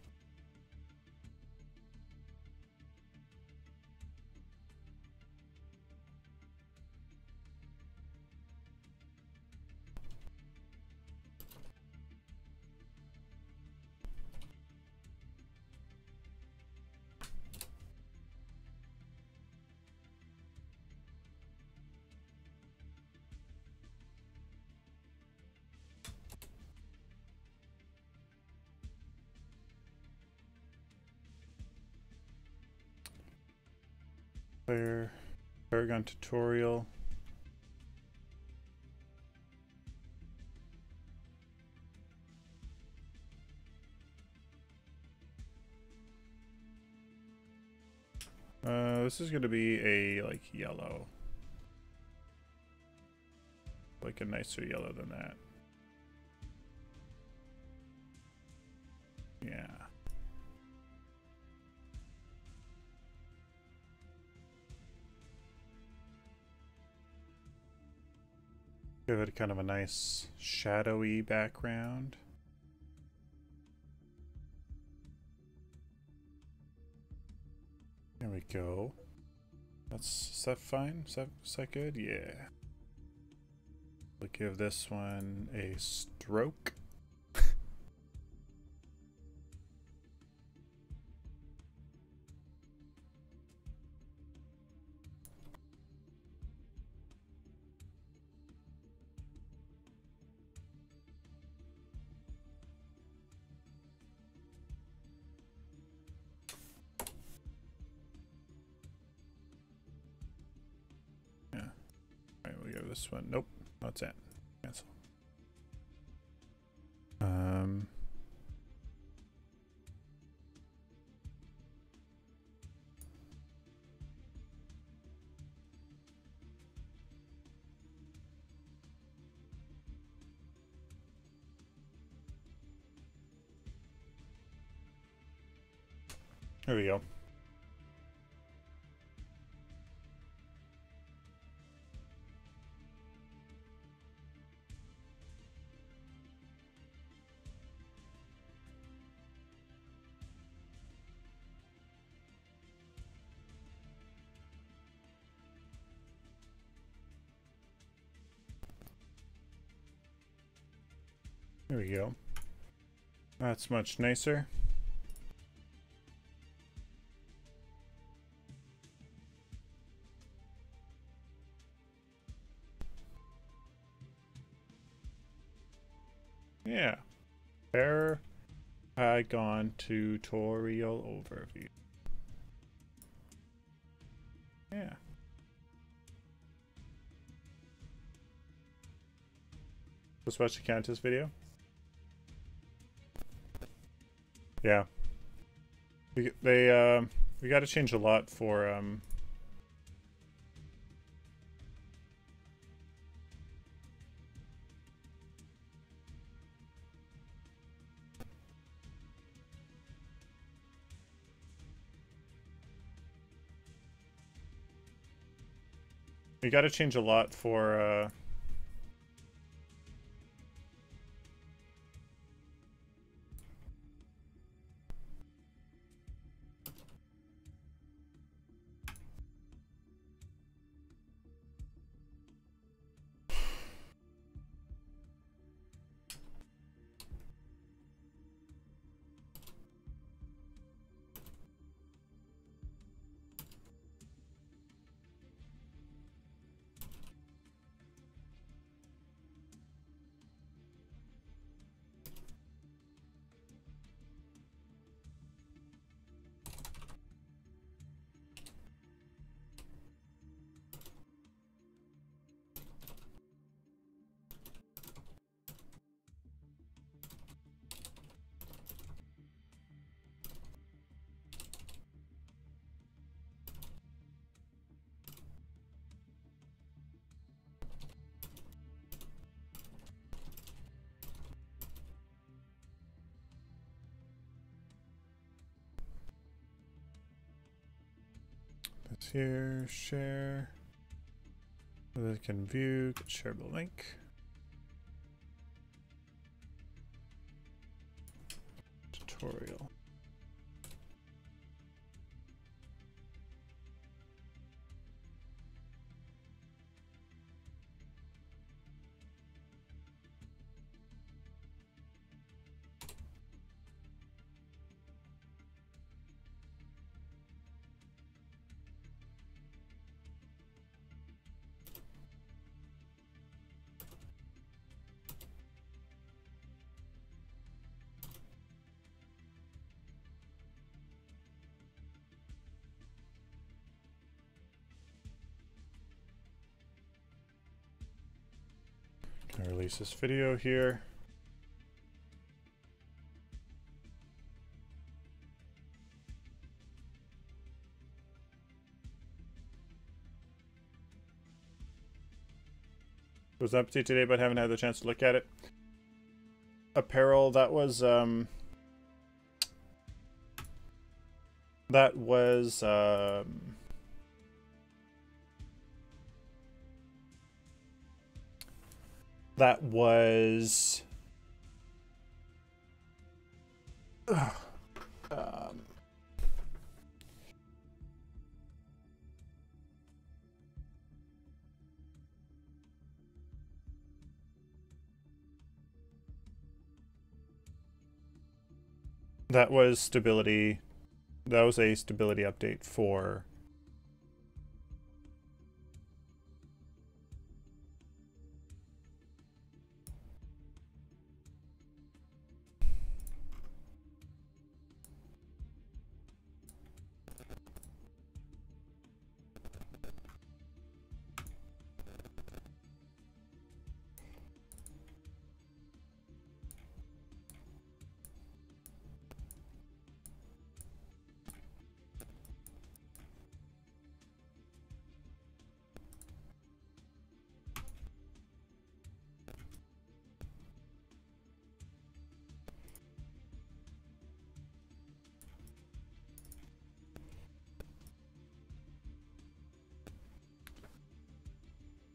Paragon tutorial. This is going to be a like yellow. Like a nicer yellow than that. Yeah. Give it kind of a nice shadowy background. There we go. Is that fine? Is that good? Yeah. We'll give this one a stroke. This one. Nope. That's it. Cancel. There we go. There we go. That's much nicer. Yeah. Paragon tutorial overview. Yeah. Let's watch the Countess video. Yeah. We got to change a lot for this here, share. They can view, share the link. Tutorial. Can I release this video here? It was an update today, but haven't had the chance to look at it. Apparel, that was that was that was stability. That was a stability update for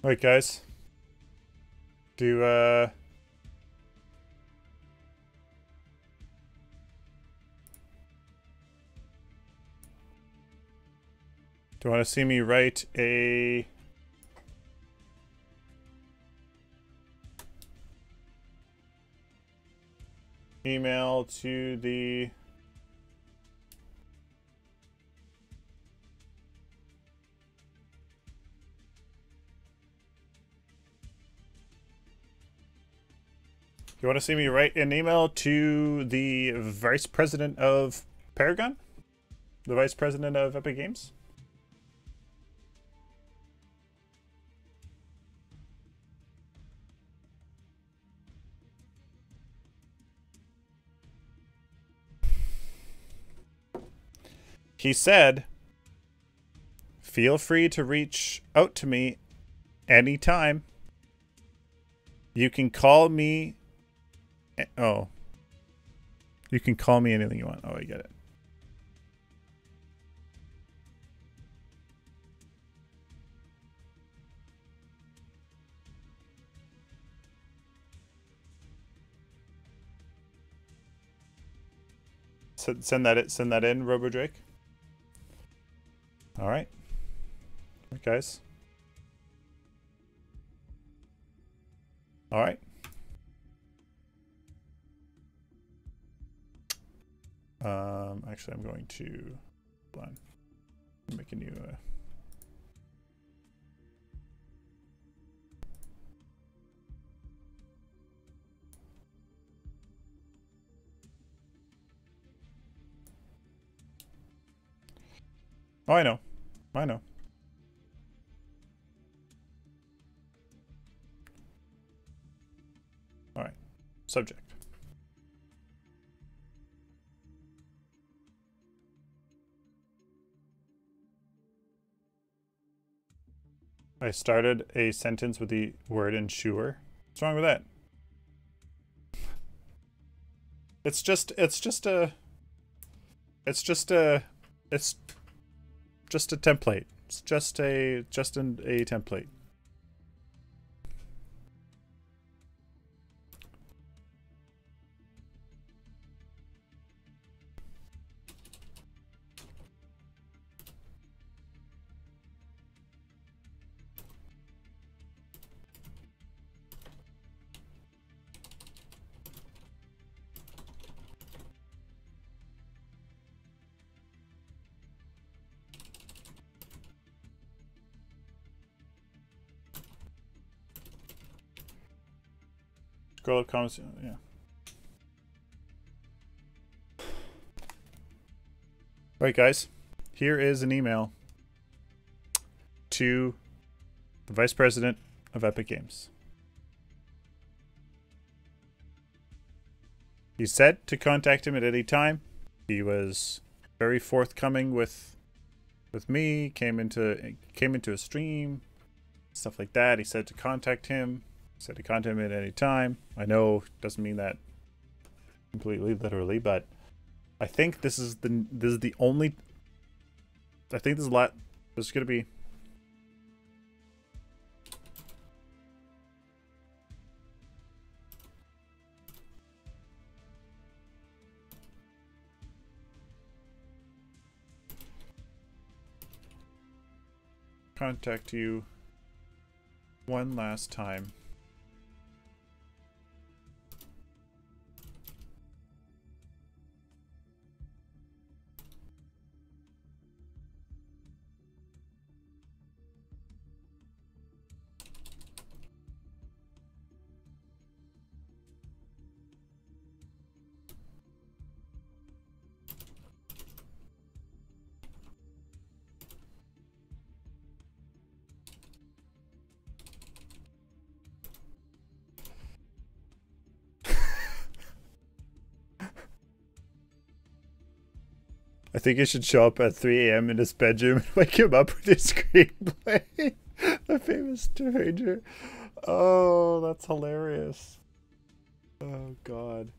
Alright guys. Do you want to see me write a email to the... You want to see me write an email to the vice president of Paragon? The vice president of Epic Games? He said, feel free to reach out to me anytime. You can call me... Oh. You can call me anything you want. Oh, I get it. Send that in, RoboDrake. All right. All right, guys. All right. Actually, I'm going to... Hold on. I'm making you... Oh, I know. I know. All right. Subject. I started a sentence with the word ensure. What's wrong with that? It's just a template. It's just a template. Scroll up comments, yeah. All right, guys. Here is an email to the vice president of Epic Games. He said to contact him at any time. He was very forthcoming with me. Came into a stream, stuff like that. He said to contact him. He said to contact him at any time. I know it doesn't mean that completely literally, but I think this is the only. I think there's a lot. There's gonna be. Contact you one last time. I think you should show up at 3 a.m. in his bedroom and wake him up with his screenplay. The famous stranger. Oh, that's hilarious. Oh, God.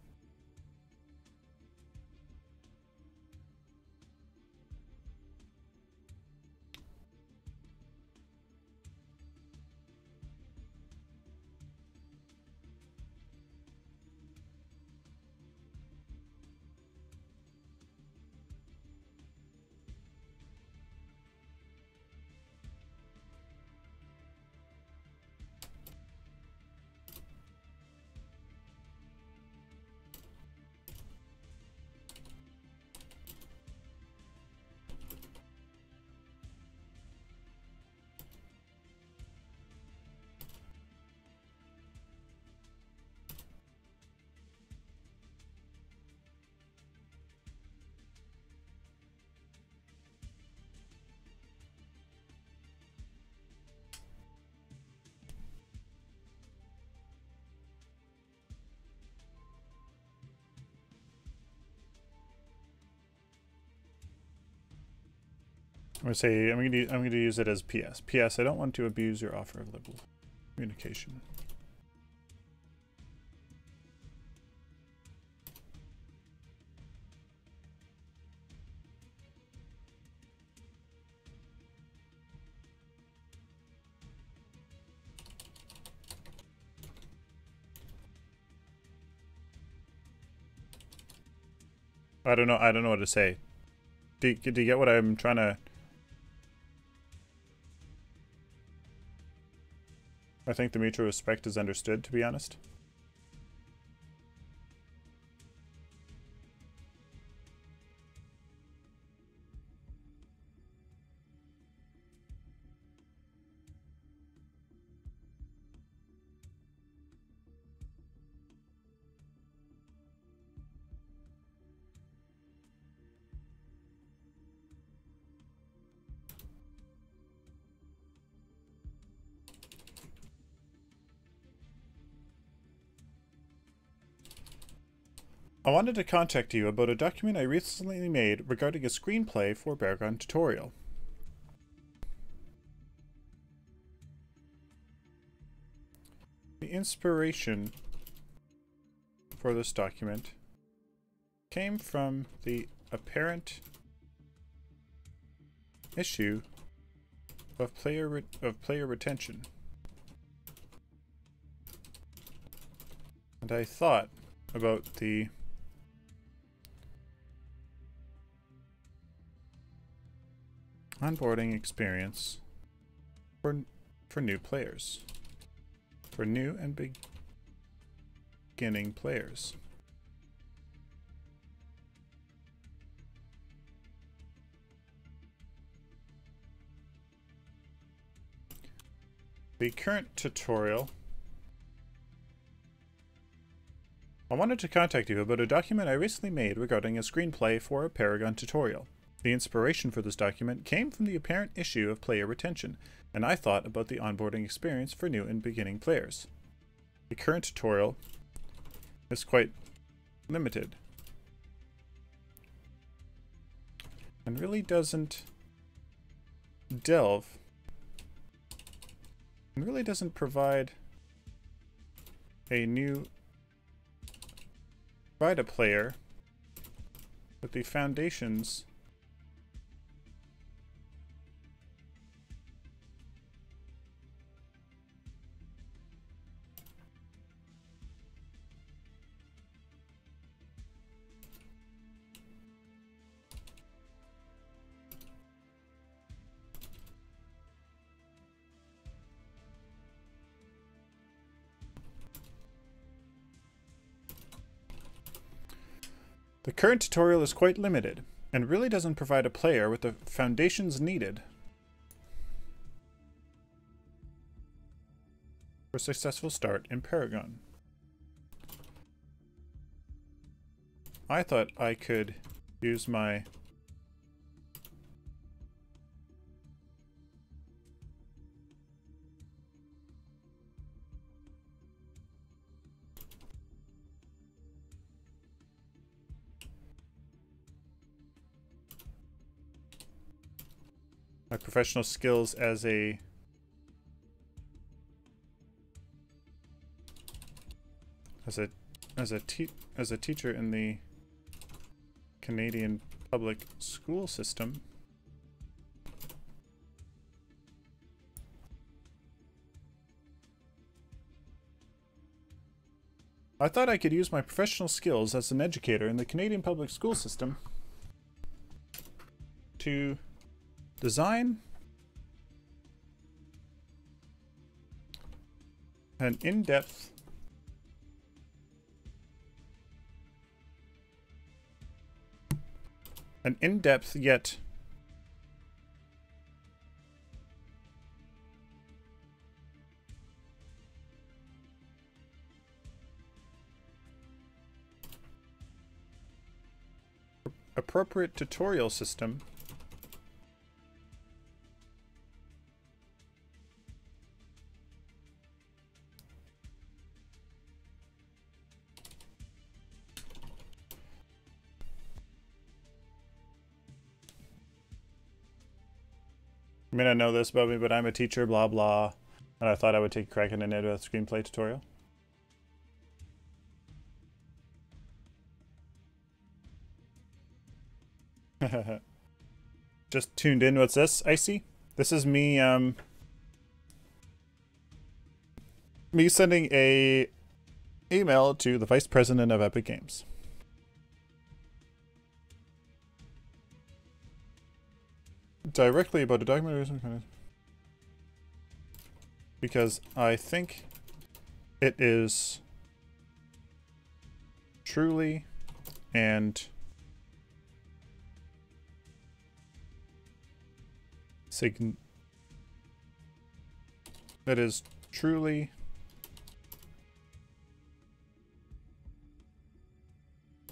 I'm gonna use it as PS. PS, I don't want to abuse your offer of liberal communication. I don't know what to say. Do you get what I'm trying to... I think the mutual respect is understood, to be honest. I wanted to contact you about a document I recently made regarding a screenplay for Paragon tutorial. The inspiration for this document came from the apparent issue of player retention. And I thought about the onboarding experience for new players. For new and beginning players. The current tutorial. I wanted to contact you about a document I recently made regarding a screenplay for a Paragon tutorial. The inspiration for this document came from the apparent issue of player retention, and I thought about the onboarding experience for new and beginning players. The current tutorial is quite limited and really doesn't delve and really doesn't provide a player with the foundations The current tutorial is quite limited, and really doesn't provide a player with the foundations needed for a successful start in Paragon. I thought I could use my professional skills as a teacher in the Canadian public school system. I thought I could use my professional skills as an educator in the Canadian public school system to design an in-depth yet appropriate tutorial system may not know this about me, but I'm a teacher, blah blah. And I thought I would take a crack at an advanced screenplay tutorial. Just tuned in. What's this, Icy? This is me, me sending a email to the Vice President of Epic Games. Directly about a documentary, because I think it is truly and that is truly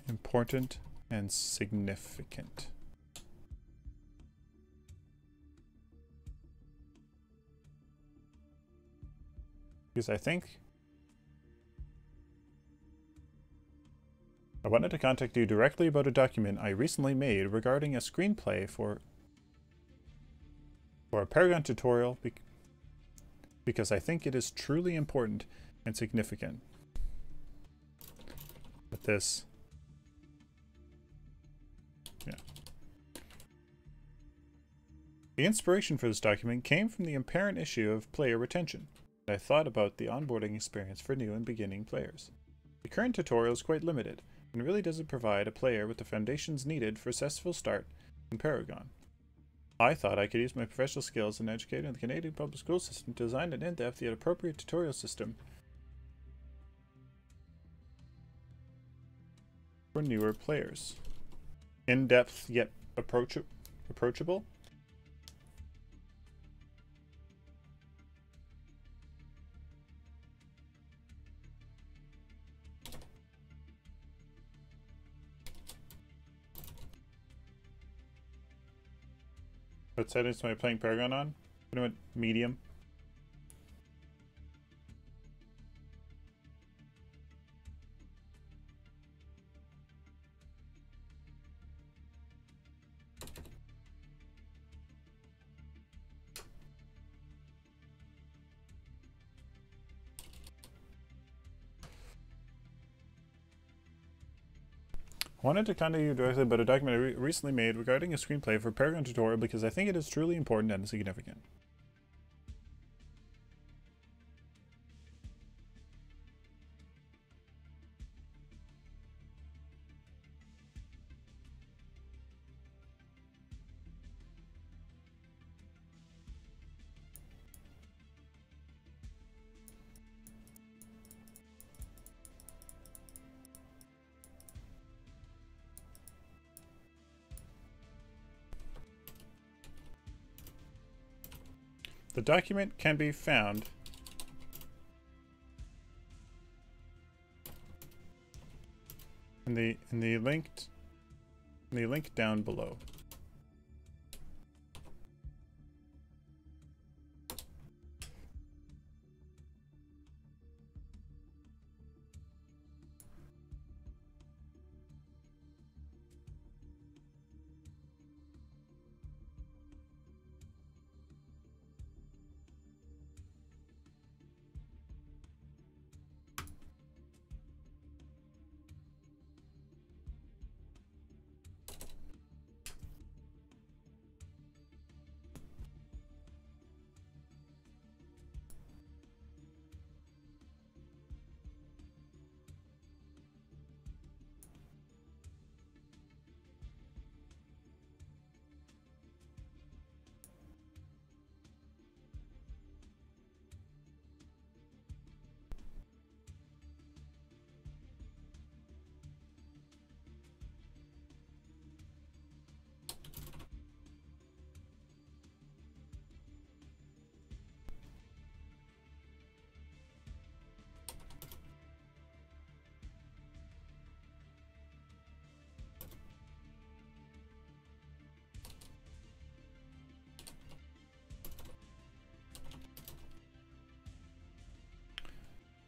important and significant. Because I think I wanted to contact you directly about a document I recently made regarding a screenplay for a Paragon tutorial because I think it is truly important and significant. But this, yeah. The inspiration for this document came from the apparent issue of player retention. I thought about the onboarding experience for new and beginning players. The current tutorial is quite limited, and really doesn't provide a player with the foundations needed for a successful start in Paragon. I thought I could use my professional skills in educating the Canadian public school system to design an in-depth yet appropriate tutorial system for newer players. In-depth yet approachable? What settings am I playing Paragon on? I went medium. I wanted to contact you directly about a document I recently made regarding a screenplay for Paragon tutorial because I think it is truly important and significant. The document can be found in the link down below.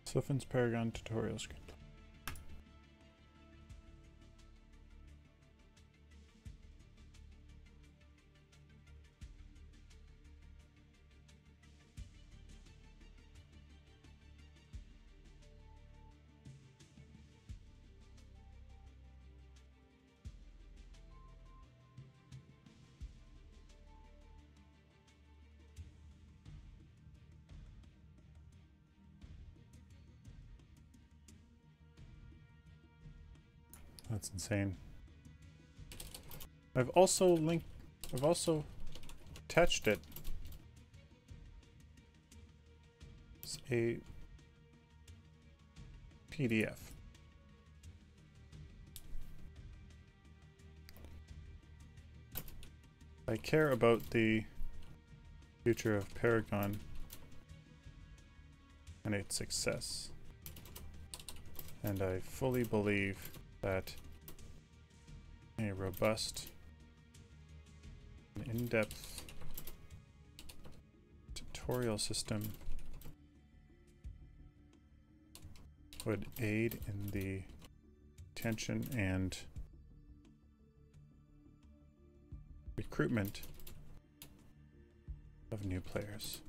Sylphin's Paragon tutorial screenplay. That's insane. I've also attached it. It's a PDF. I care about the future of Paragon and its success. And I fully believe that a robust and in-depth tutorial system would aid in the retention and recruitment of new players.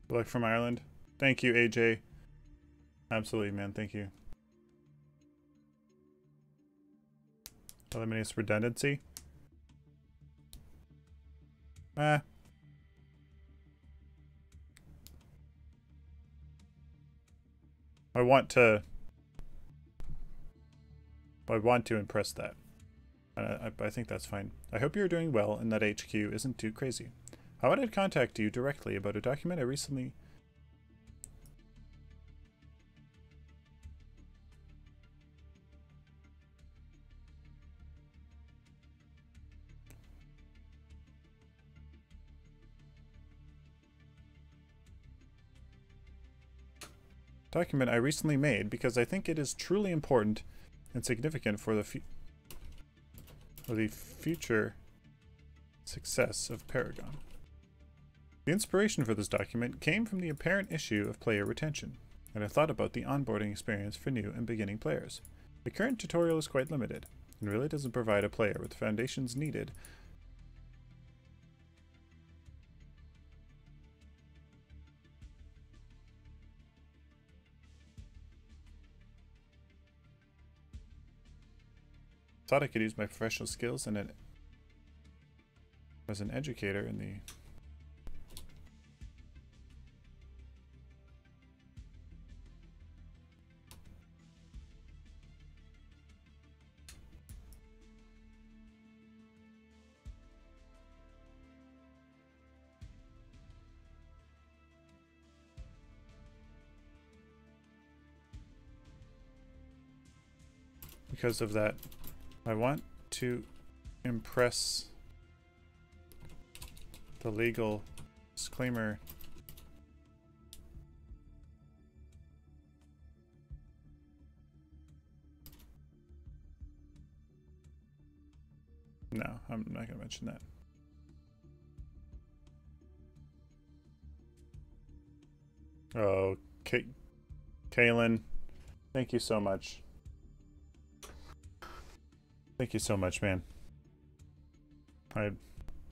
Like from Ireland. Thank you, AJ. Absolutely, man. Thank you. Eliminates redundancy. I want to impress that. I think that's fine. I hope you're doing well and that HQ isn't too crazy. I wanted to contact you directly about a document I recently... made because I think it is truly important and significant for the future success of Paragon. The inspiration for this document came from the apparent issue of player retention, and I thought about the onboarding experience for new and beginning players. The current tutorial is quite limited, and really doesn't provide a player with the foundations needed thought I could use my professional skills and as an educator in the because of that. I want to impress the legal disclaimer no, I'm not going to mention that. Oh, Kaylin, thank you so much. Thank you so much, man. I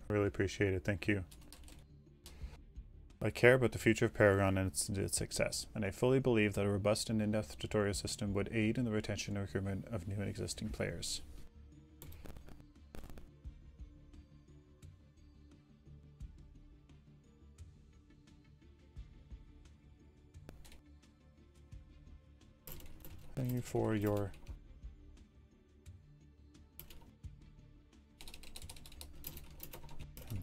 really appreciate it. Thank you. I care about the future of Paragon and its success, and I fully believe that a robust and in-depth tutorial system would aid in the retention and recruitment of new and existing players. Thank you for your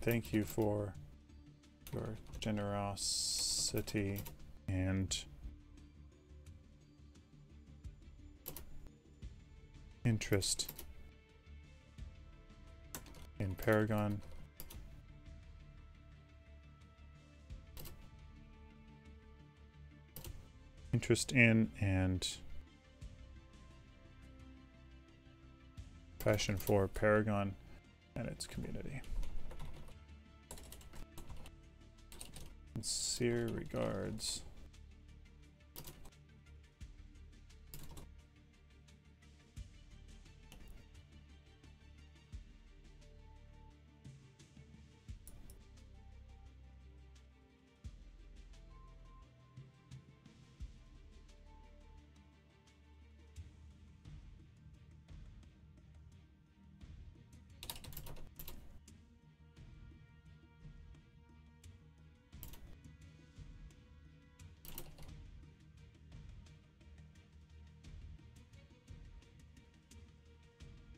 thank you for your generosity and interest in Paragon. Interest in and passion for Paragon and its community. Sincere regards.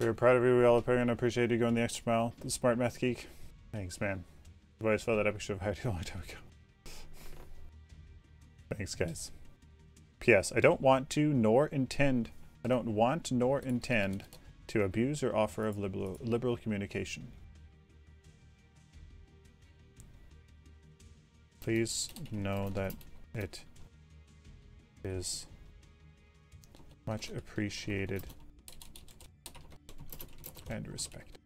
We're proud of you. We all at Paragon appreciate you going the extra mile. The smart math geek. Thanks, man. I've always felt that epic show of how to a long time ago. Thanks, guys. P.S. I don't want nor intend to abuse your offer of liberal communication. Please know that it is much appreciated and respected.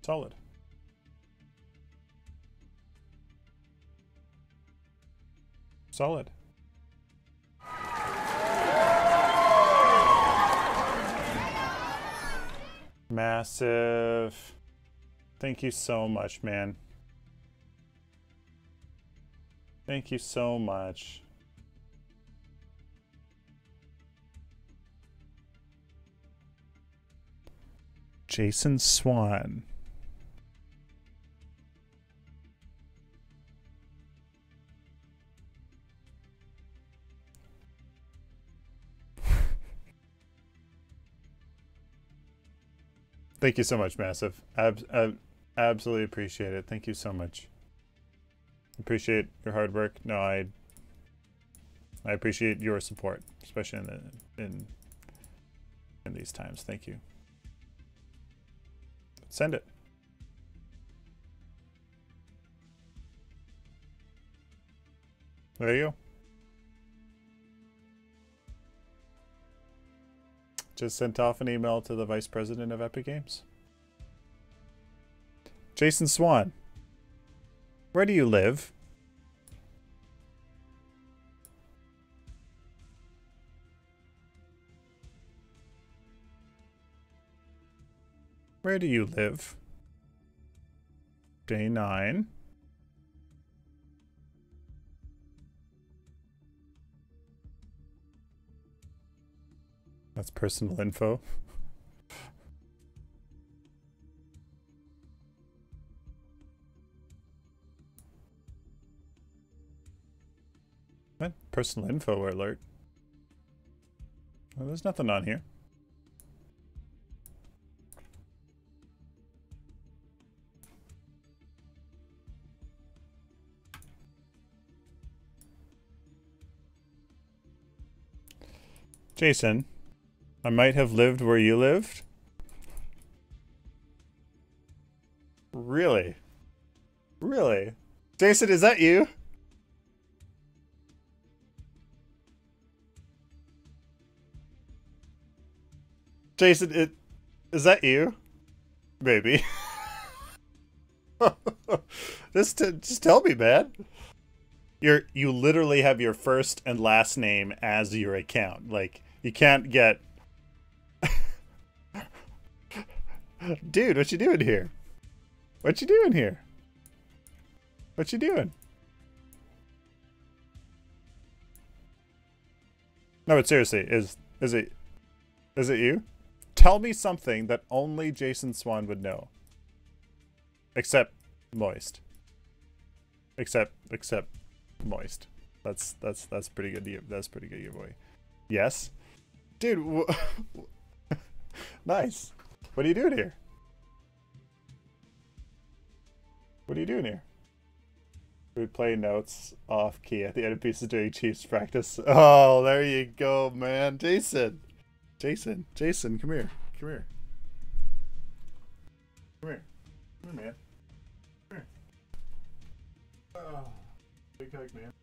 Solid. Solid. Massive. Thank you so much, man. Thank you so much. Jason Swan. Thank you so much, Massive. Absolutely appreciate it. Thank you so much. Appreciate your hard work. No, I appreciate your support, especially in these times. Thank you. Send it. There you go. Just sent off an email to the Vice President of Epic Games. Jason Swan, where do you live? Where do you live? Day 9. That's personal info. What? Personal info alert. Well, there's nothing on here. Jason, I might have lived where you lived. Really? Really? Jason, is that you? Jason, is that you? Maybe. Just tell me, man. You literally have your first and last name as your account. Like, you can't get... Dude, what you doing here? What you doing here? What you doing? No, but seriously, is it you? Tell me something that only Jason Swan would know. Except moist. Except moist. That's pretty good. That's pretty good, boy. Yes, dude. Nice. What are you doing here? What are you doing here? We play notes off key at the end of pieces doing Chiefs practice. Oh, there you go, man. Jason, come here. Come here. Come here. Come here, man. Come here. Oh, big hug, man.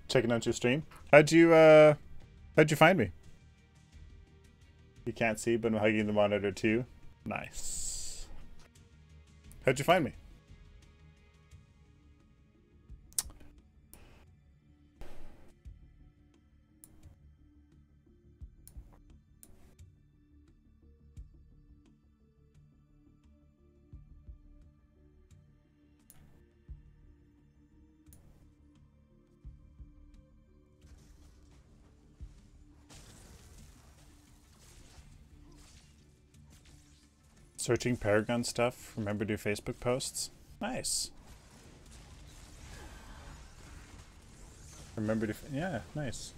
Checking out your stream. How'd you find me? You can't see, but I'm hugging the monitor too. Nice. How'd you find me? Searching Paragon stuff. Remember to do Facebook posts. Nice. Remember to... Yeah, nice.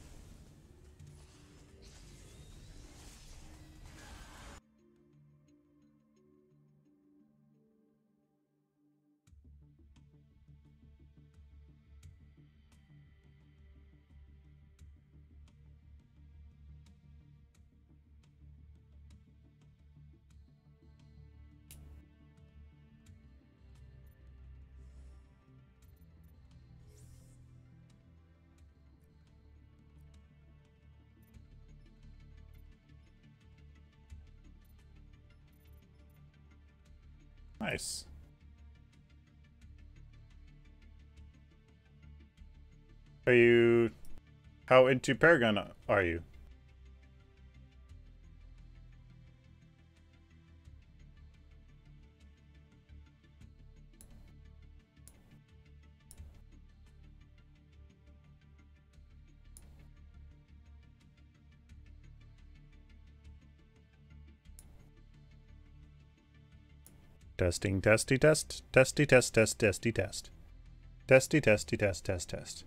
Nice. Are you... How into Paragon are you? Testing, testy, test, testy, test, test, testy, test. Testy, testy, test, test, test.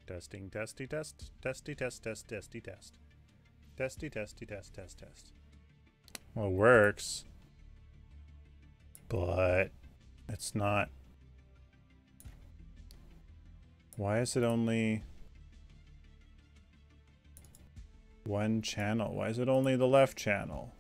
Testing, testy, test, testy, test, test, testy, test. Testy, testy, test, test, test. Well, it works. But it's not. Why is it only one channel? Why is it only the left channel?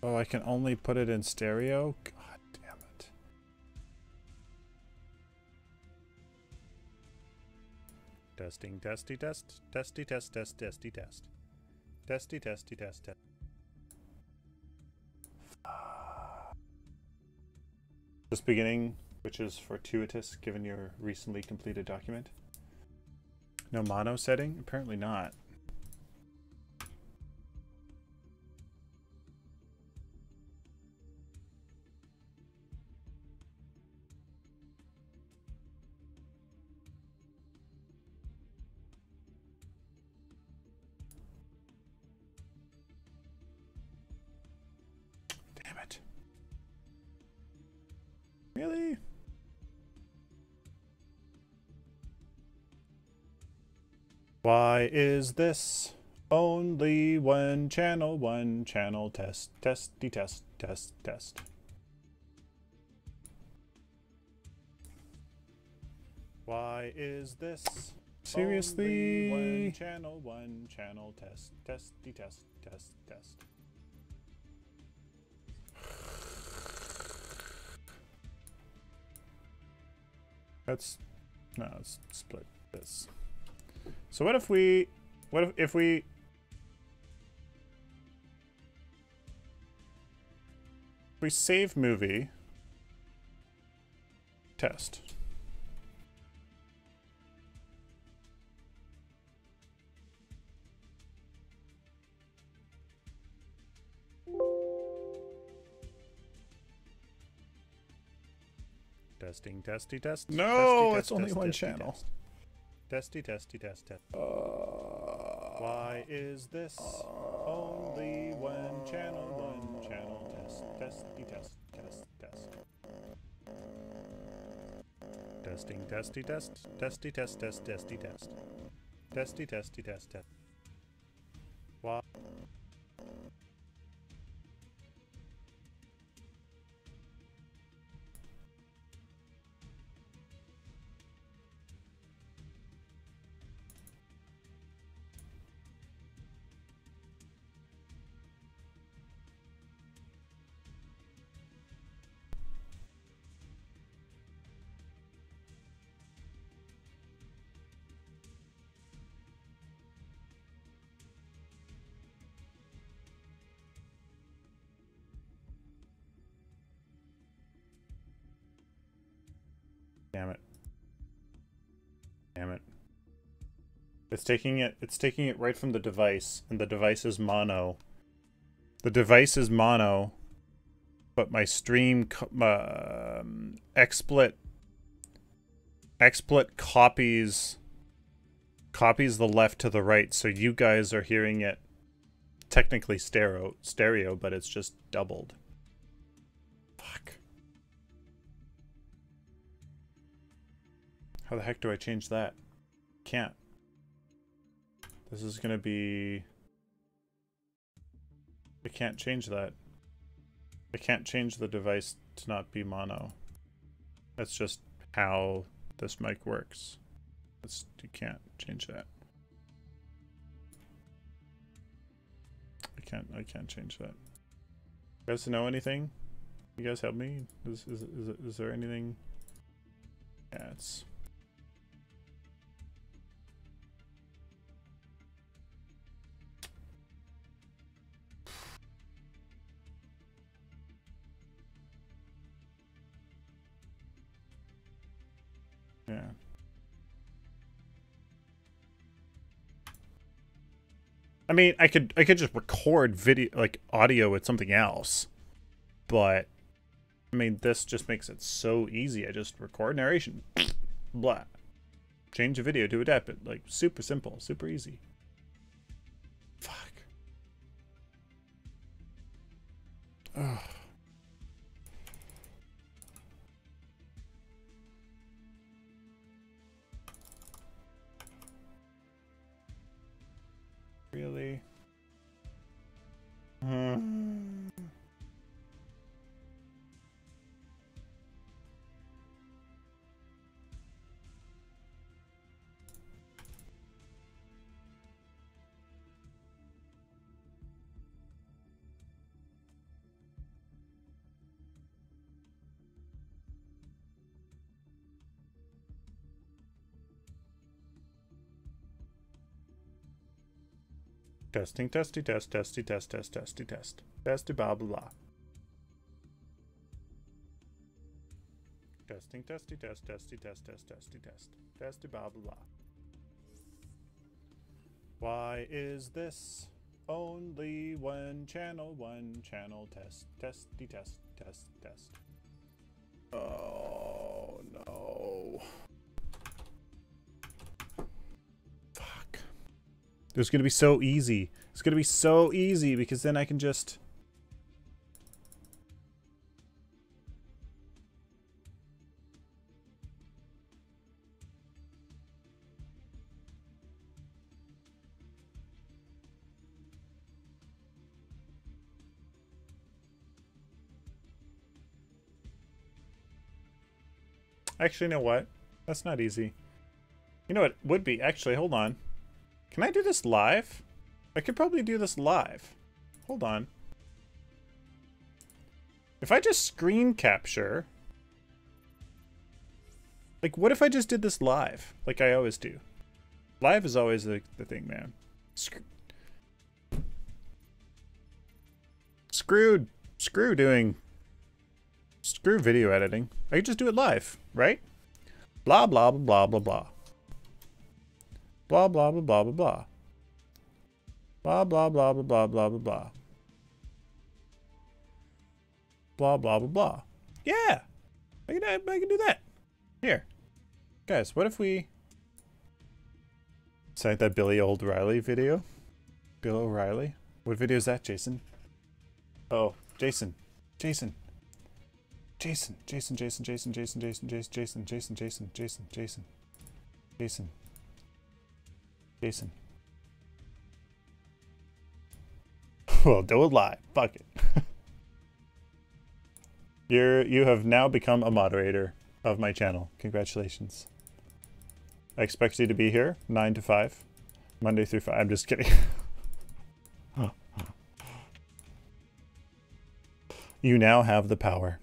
Oh, I can only put it in stereo? God damn it. Testing, testy, test, testy, test, test, testy, test. Testy, testy, test, test. This beginning, which is fortuitous given your recently completed document. No mono setting? Apparently not. Damn it. Really? Why is this only one channel test, testy, test, test, test. Why is this seriously only one channel test, testy, test, test, test. Let's split this. So what if we save movie test. Testing, testy, test. No, it's only one channel. Testy, testy, test, test. Why is this only one channel 1, channel test, test, test. Testing, testy, test, testy, test, testy, test. Testy, testy, test. What? Damn it. Damn it. It's taking it right from the device, and the device is mono. The device is mono, but my stream XSplit copies the left to the right, so you guys are hearing it technically stereo, but it's just doubled. Fuck. How the heck do I change that? Can't. This is gonna be... I can't change that. I can't change the device to not be mono. That's just how this mic works. You can't change that. I can't change that. You guys know anything? You guys help me? Is there anything? Yeah, it's... Yeah. I mean, I could just record video, like audio with something else, but I mean, this just makes it so easy. I just record narration, blah, change the video to adapt it, like super simple, super easy. Fuck. Ugh. Really? Testing, testy, test, testy, test, test, testy, test. Testy, blah, blah, blah. Testing, testy, test, testy, test, test, testy, test. Testy, blah, blah, blah. Why is this only one channel test, testy, test, test. Oh, no. It's going to be so easy. It's going to be so easy because then I can just... Actually, you know what? That's not easy. You know what would be? Actually, hold on. Can I do this live? I could probably do this live. Hold on. If I just screen capture... Like, what if I just did this live? Like I always do. Live is always the thing, man. Screw video editing. I could just do it live, right? Blah, blah, blah, blah, blah. Blah, blah, blah, blah, blah, blah. Blah, blah, blah, blah, blah, blah, blah, blah. Blah, blah, blah, blah. Yeah! I can do that. Here. Guys, what if we... It's like that Billy O'Reilly video? Bill O'Reilly? What video is that, Jason? Oh, Jason. Jason. Jason. Jason. Jason. Jason. Jason. Jason. Jason. Jason. Jason. Jason. Jason. Jason. Jason. Jason. Well, don't lie. Fuck it. You have now become a moderator of my channel. Congratulations. I expect you to be here 9 to 5, Monday through 5. I'm just kidding. You now have the power.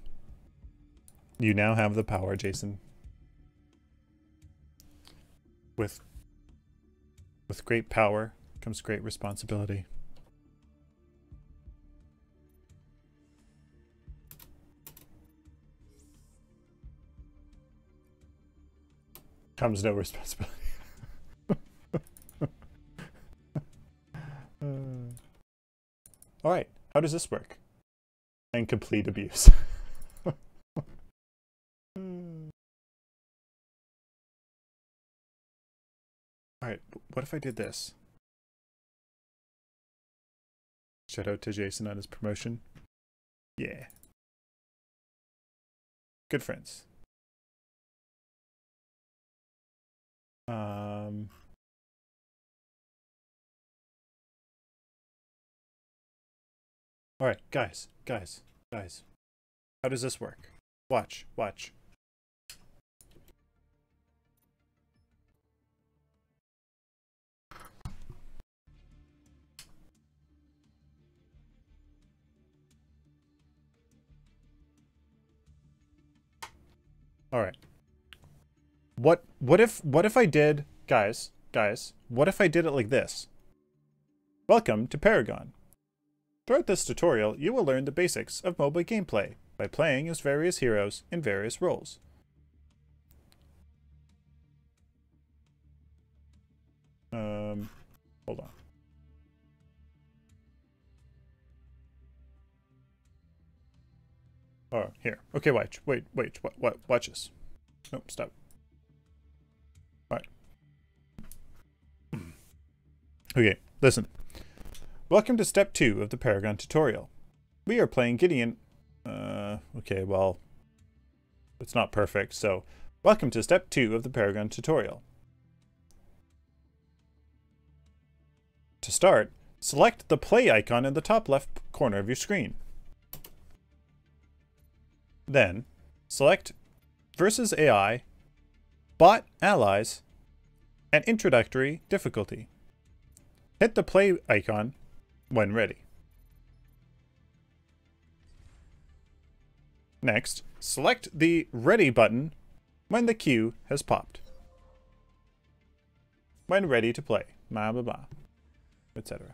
You now have the power, Jason. With great power comes great responsibility. Comes no responsibility. All right, how does this work? And complete abuse. Alright, what if I did this? Shout out to Jason on his promotion. Yeah. Good friends. Alright, guys. How does this work? Watch. Alright. What if I did, guys, what if I did it like this? Welcome to Paragon. Throughout this tutorial, you will learn the basics of mobile gameplay by playing as various heroes in various roles. Hold on. Oh, here. Okay, wait, watch this. Nope, stop. Alright. Okay, listen. Welcome to step 2 of the Paragon tutorial. We are playing Gideon. Okay, well, it's not perfect, so welcome to step 2 of the Paragon tutorial. To start, select the play icon in the top left corner of your screen. Then, select Versus AI, Bot Allies, and Introductory Difficulty. Hit the play icon when ready. Next, select the Ready button when the queue has popped. When ready to play, blah blah blah, etc.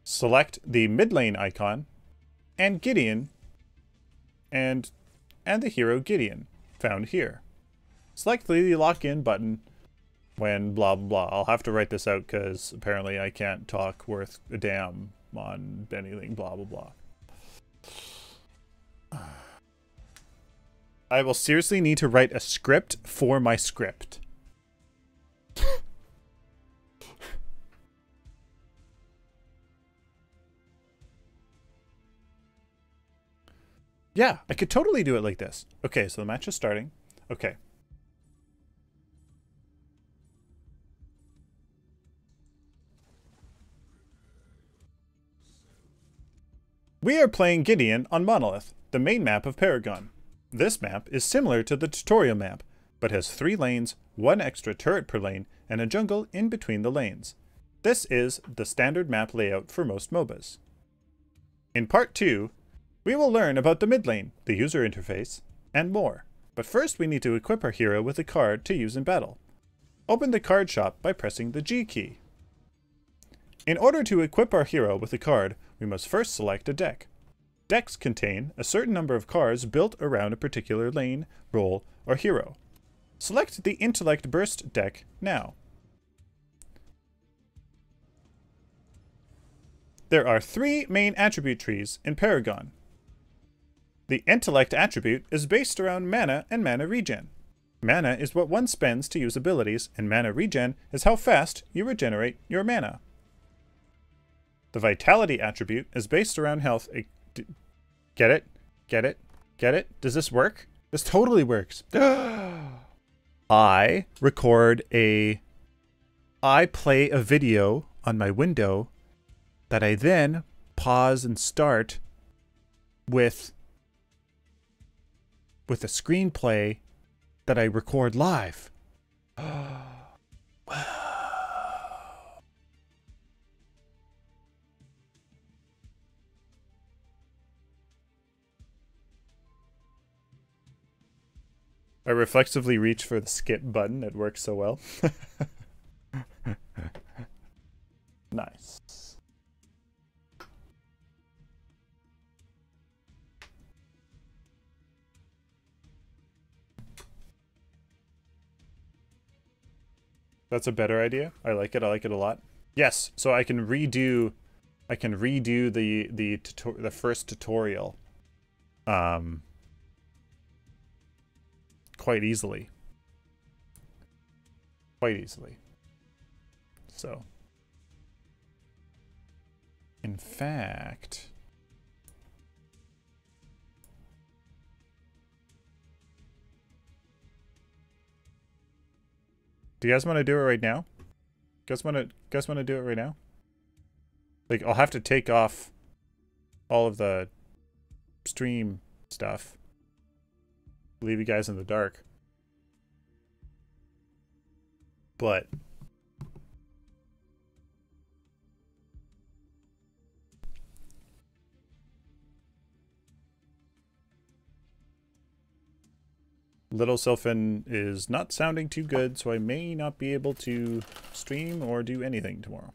Select the mid lane icon and Gideon and the hero Gideon, found here. Select the lock-in button when blah blah blah. I'll have to write this out because apparently I can't talk worth a damn on anything blah blah blah. I will seriously need to write a script for my script. Yeah, I could totally do it like this. Okay, so the match is starting. Okay. We are playing Gideon on Monolith, the main map of Paragon. This map is similar to the tutorial map, but has 3 lanes, 1 extra turret per lane, and a jungle in between the lanes. This is the standard map layout for most MOBAs. In part 2, we will learn about the mid lane, the user interface, and more. But first we need to equip our hero with a card to use in battle. Open the card shop by pressing the G key. In order to equip our hero with a card, we must first select a deck. Decks contain a certain number of cards built around a particular lane, role, or hero. Select the Intellect Burst deck now. There are 3 main attribute trees in Paragon. The Intellect attribute is based around mana and mana regen. Mana is what one spends to use abilities, and mana regen is how fast you regenerate your mana. The vitality attribute is based around health. Get it? Get it? Get it? Does this work? This totally works. I play a video on my window that I then pause and start with a screenplay that I record live. Wow. I reflexively reach for the skip button. It works so well. Nice. That's a better idea. I like it. I like it a lot. Yes, so I can redo the first tutorial quite easily. Quite easily. So, in fact, do you guys want to do it right now? Guys want to do it right now? Like, I'll have to take off all of the stream stuff. Leave you guys in the dark. But little Sylphin is not sounding too good, so I may not be able to stream or do anything tomorrow.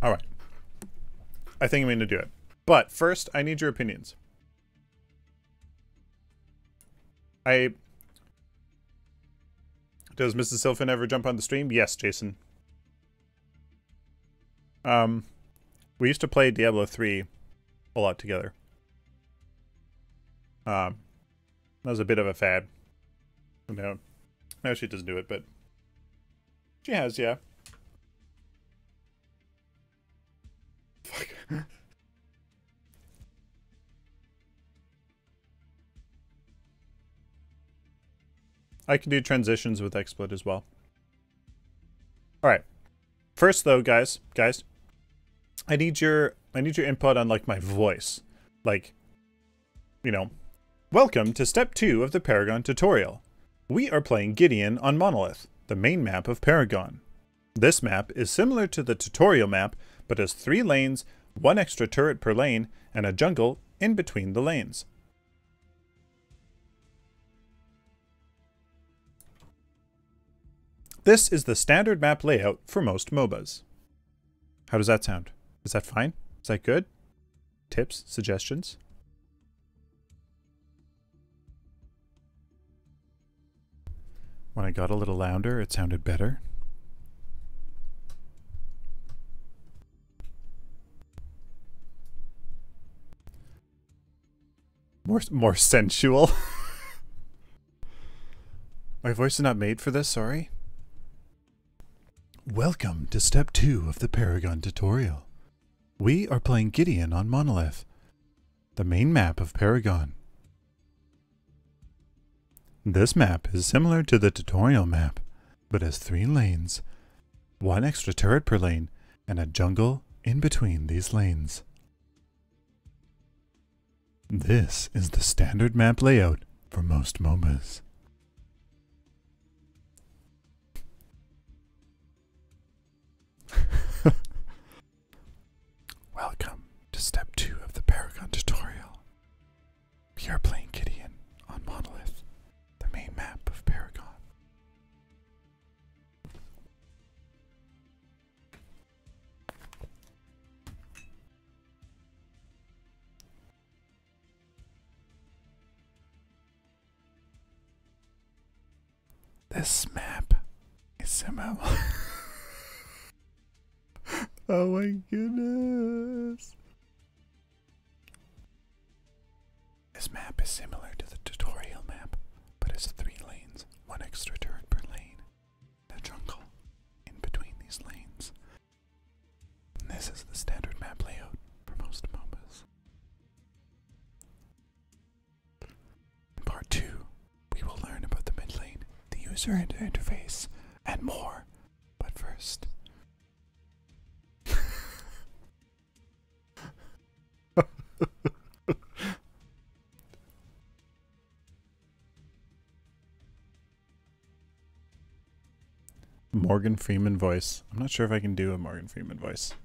All right. I think I'm going to do it. But first, I need your opinions. Does Mrs. Sylphin ever jump on the stream? Yes, Jason. We used to play Diablo 3 a lot together. That was a bit of a fad. No, she doesn't do it, but she has, yeah. Fuck. I can do transitions with XSplit as well. All right. First, though, guys, I need your input on like my voice, like, you know, welcome to step 2 of the Paragon tutorial. We are playing Gideon on Monolith, the main map of Paragon. This map is similar to the tutorial map, but has 3 lanes, 1 extra turret per lane, and a jungle in between the lanes. This is the standard map layout for most MOBAs. How does that sound? Is that fine? Is that good? Tips? Suggestions? When I got a little louder, it sounded better. More sensual. My voice is not made for this, sorry. Welcome to step 2 of the Paragon tutorial. We are playing Gideon on Monolith, the main map of Paragon. This map is similar to the tutorial map, but has 3 lanes, 1 extra turret per lane, and a jungle in between these lanes. This is the standard map layout for most MOBAs. This map is similar. Oh my goodness. This map is similar to the tutorial map, but it's 3 lanes, 1 extra turret per lane. The jungle in between these lanes. And this is the standard map layout for most MOBAs. In part 2, we will learn about the mid lane, the user interface, and more. But first... Morgan Freeman voice. I'm not sure if I can do a Morgan Freeman voice.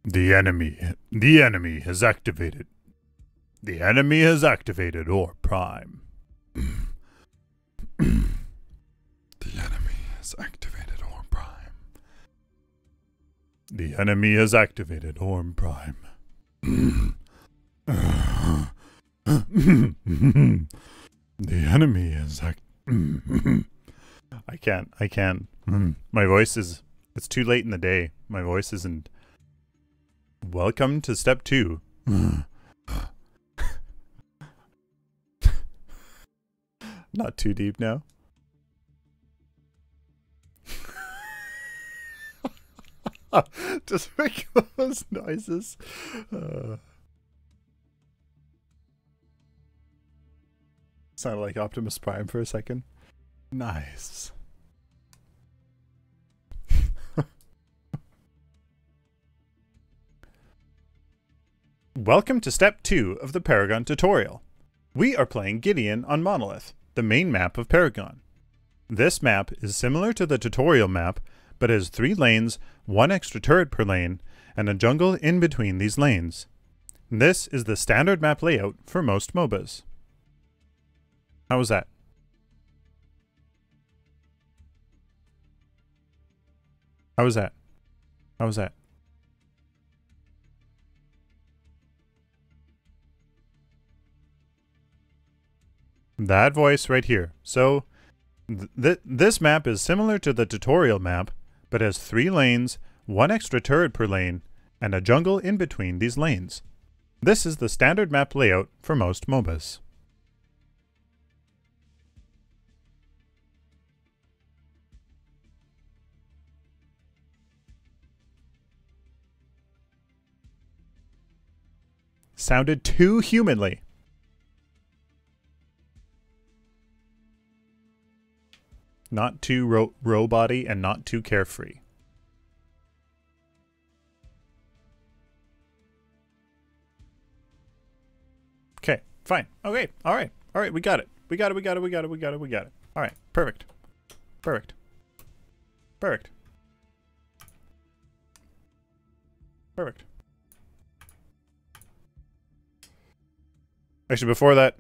The enemy has activated. The enemy has activated Ore Prime. The enemy has activated Ore Prime. The enemy has activated Ore Prime. The enemy is I can't. My voice is... It's too late in the day. My voice isn't... Welcome to step 2. Not too deep now. Just make those noises. Sounded like Optimus Prime for a second. Nice. Welcome to step 2 of the Paragon tutorial. We are playing Gideon on Monolith, the main map of Paragon. This map is similar to the tutorial map, but has 3 lanes, 1 extra turret per lane, and a jungle in between these lanes. This is the standard map layout for most MOBAs. How was that? How was that? How was that? That voice right here. So, this map is similar to the tutorial map, but has 3 lanes, 1 extra turret per lane, and a jungle in between these lanes. This is the standard map layout for most MOBAs. Sounded too humanly. Not too robot-y and not too carefree. Okay, fine. Okay, alright. Alright, we got it. We got it. Alright, perfect. Perfect. Perfect. Perfect. Actually, before that,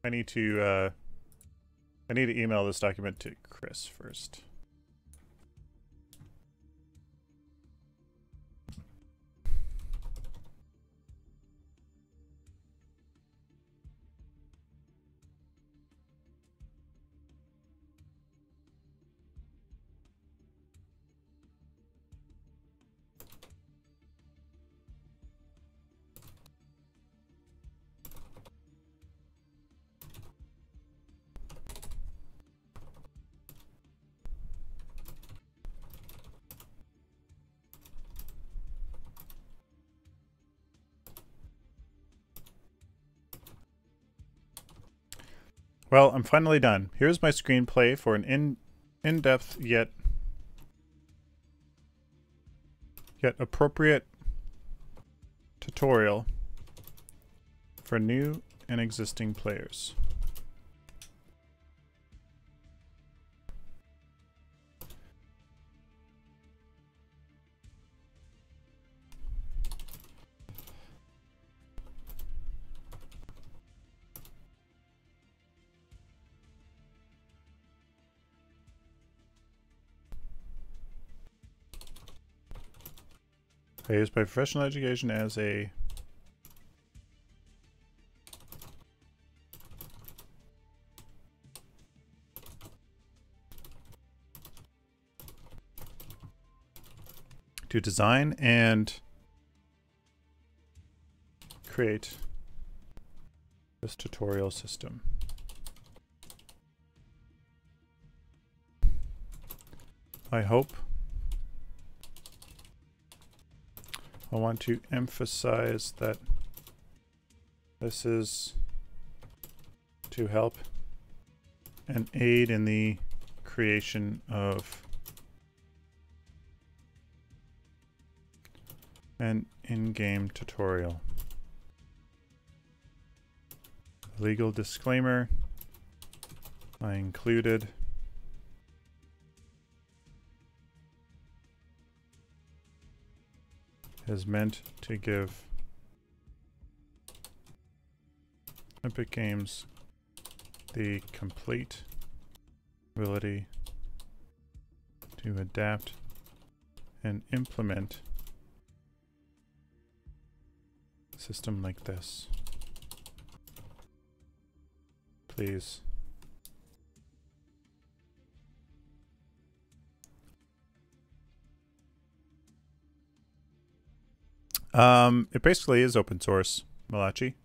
I need to email this document to Chris first. Well, I'm finally done. Here's my screenplay for an in-depth yet appropriate tutorial for new and existing players. I use my professional education as a to design and create this tutorial system. I hope. I want to emphasize that this is to help and aid in the creation of an in-game tutorial. Legal disclaimer I included is meant to give Epic Games the complete ability to adapt and implement a system like this. Please. It basically is open source, Malachi.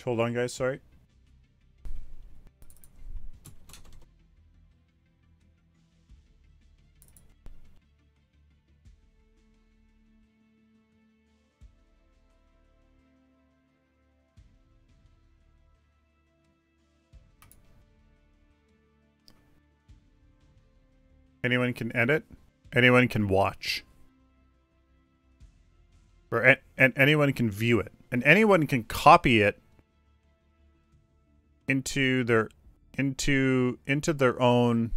Hold on, guys. Sorry. Anyone can edit. Anyone can watch. Or and anyone can view it. And anyone can copy it into their own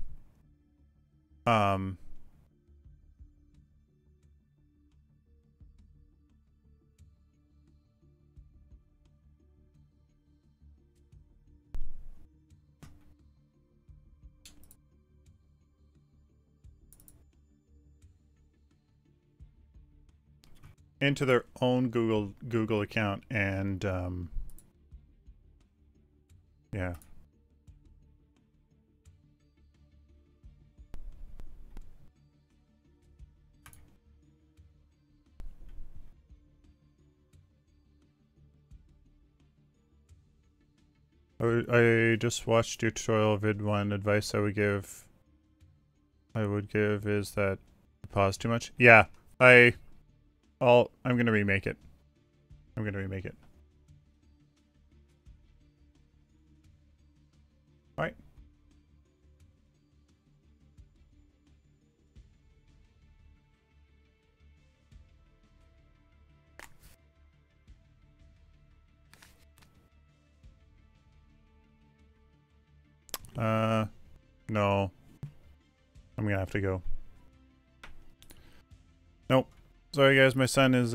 into their own Google account and yeah. I just watched your tutorial vid. One advice I would give is that pause too much. Yeah, I'm gonna remake it. I'm gonna remake it. All right. No. I'm gonna have to go. Nope. Sorry guys, my son is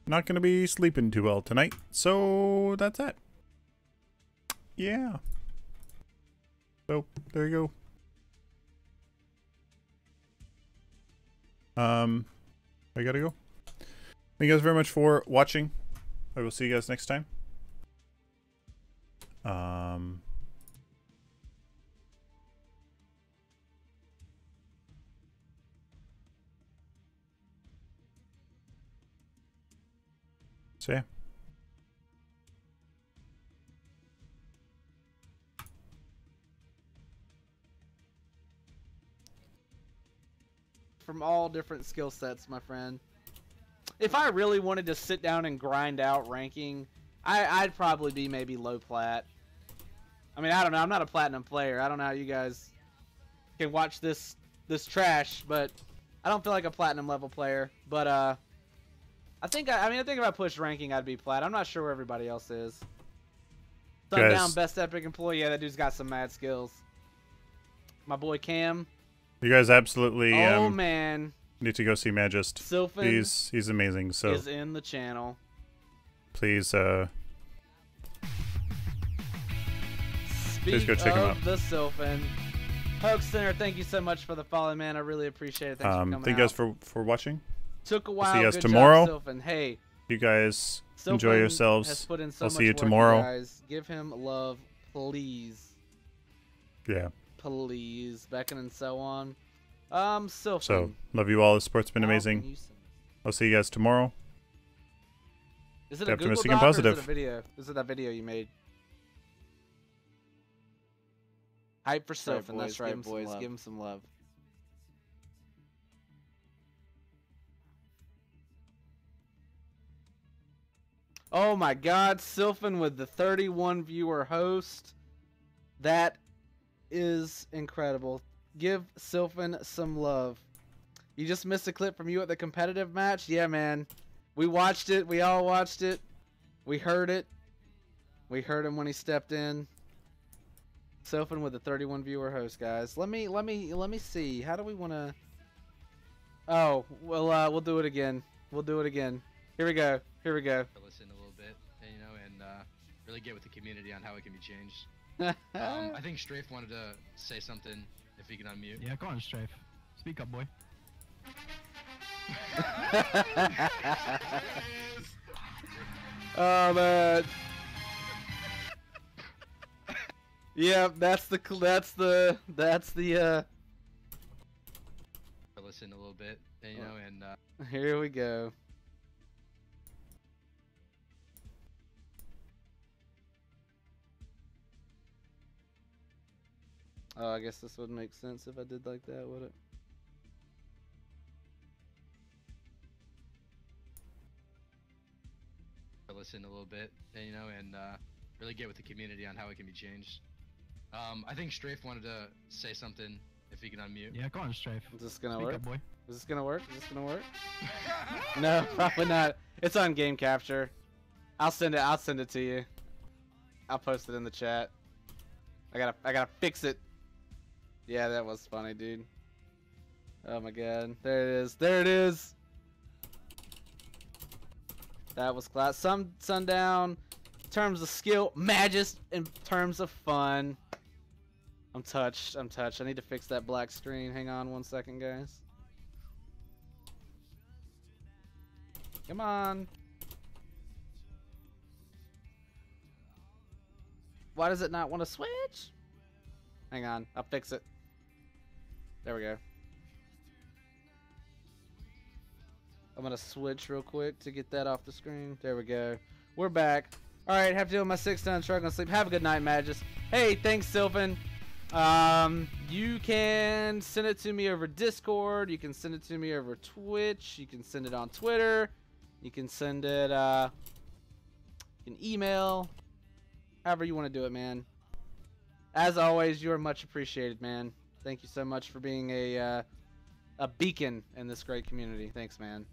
not gonna be sleeping too well tonight, so that's it. Yeah. So there you go. I gotta go. Thank you guys very much for watching. I will see you guys next time. So yeah. From all different skill sets, my friend. If I really wanted to sit down and grind out ranking, I'd probably be maybe low plat. I mean, I don't know. I'm not a platinum player. I don't know how you guys can watch this trash, but I don't feel like a platinum level player. But I think if I pushed ranking, I'd be plat. I'm not sure where everybody else is. Sundown, best epic employee. Yeah, that dude's got some mad skills. My boy Cam. You guys absolutely oh man, need to go see Magist. Sylphin he's amazing. So is in the channel. Please please go check him out. The Sylphin. Hoax Center, thank you so much for the follow, man. I really appreciate it. Thanks for coming thank you guys for watching. Took a while. I'll see you guys Good tomorrow. job, Sylphin. Hey, you guys Sylphin enjoy yourselves. Has put in so I'll much see you work, tomorrow. you guys. Give him love, please. Yeah. Please, Beckon and so on. Sylphin. So love you all. The sport's been amazing. I'll see you guys tomorrow. Is it Stay a Google optimistic Doc and or is positive. it a video? Is it that video you made? Hype for Sylphin. That's right, boys. Give him some love. Oh my God, Sylphin with the 31 viewer host. That is incredible. Give Sylphin some love. You just missed a clip from you at the competitive match? Yeah, man. We watched it. We all watched it. We heard it. We heard him when he stepped in. Sylphin with the 31 viewer host, guys. Let me see. How do we want to? Oh, well, we'll do it again. We'll do it again. Here we go. Here we go. Listen a little bit, you know, and really get with the community on how it can be changed. I think Strafe wanted to say something, if he can unmute. Yeah, go on, Strafe. Speak up, boy. Oh man. Yeah, that's the Listen a little bit, you know, and here we go. Oh, I guess this would make sense if I did like that, would it? listen a little bit, you know, and really get with the community on how it can be changed. I think Strafe wanted to say something, if he can unmute. Yeah, go on, Strafe. Is this gonna Speak work? up, boy. Is this gonna work? Is this gonna work? No, probably not. It's on game capture. I'll send it to you. I'll post it in the chat. I gotta fix it. Yeah, that was funny, dude. Oh my god. There it is. There it is. That was class. Sundown. In terms of skill, Magist in terms of fun. I'm touched. I'm touched. I need to fix that black screen. Hang on 1 second, guys. Come on. Why does it not want to switch? Hang on. I'll fix it. There we go. I'm going to switch real quick to get that off the screen. There we go. We're back. Alright, have to deal with my 6-ton struggling to sleep. Have a good night, Magist. Hey, thanks, Sylphin. You can send it to me over Discord. You can send it to me over Twitch. You can send it on Twitter. You can send it, you can email. However you want to do it, man. As always, you are much appreciated, man. Thank you so much for being a beacon in this great community. Thanks, man.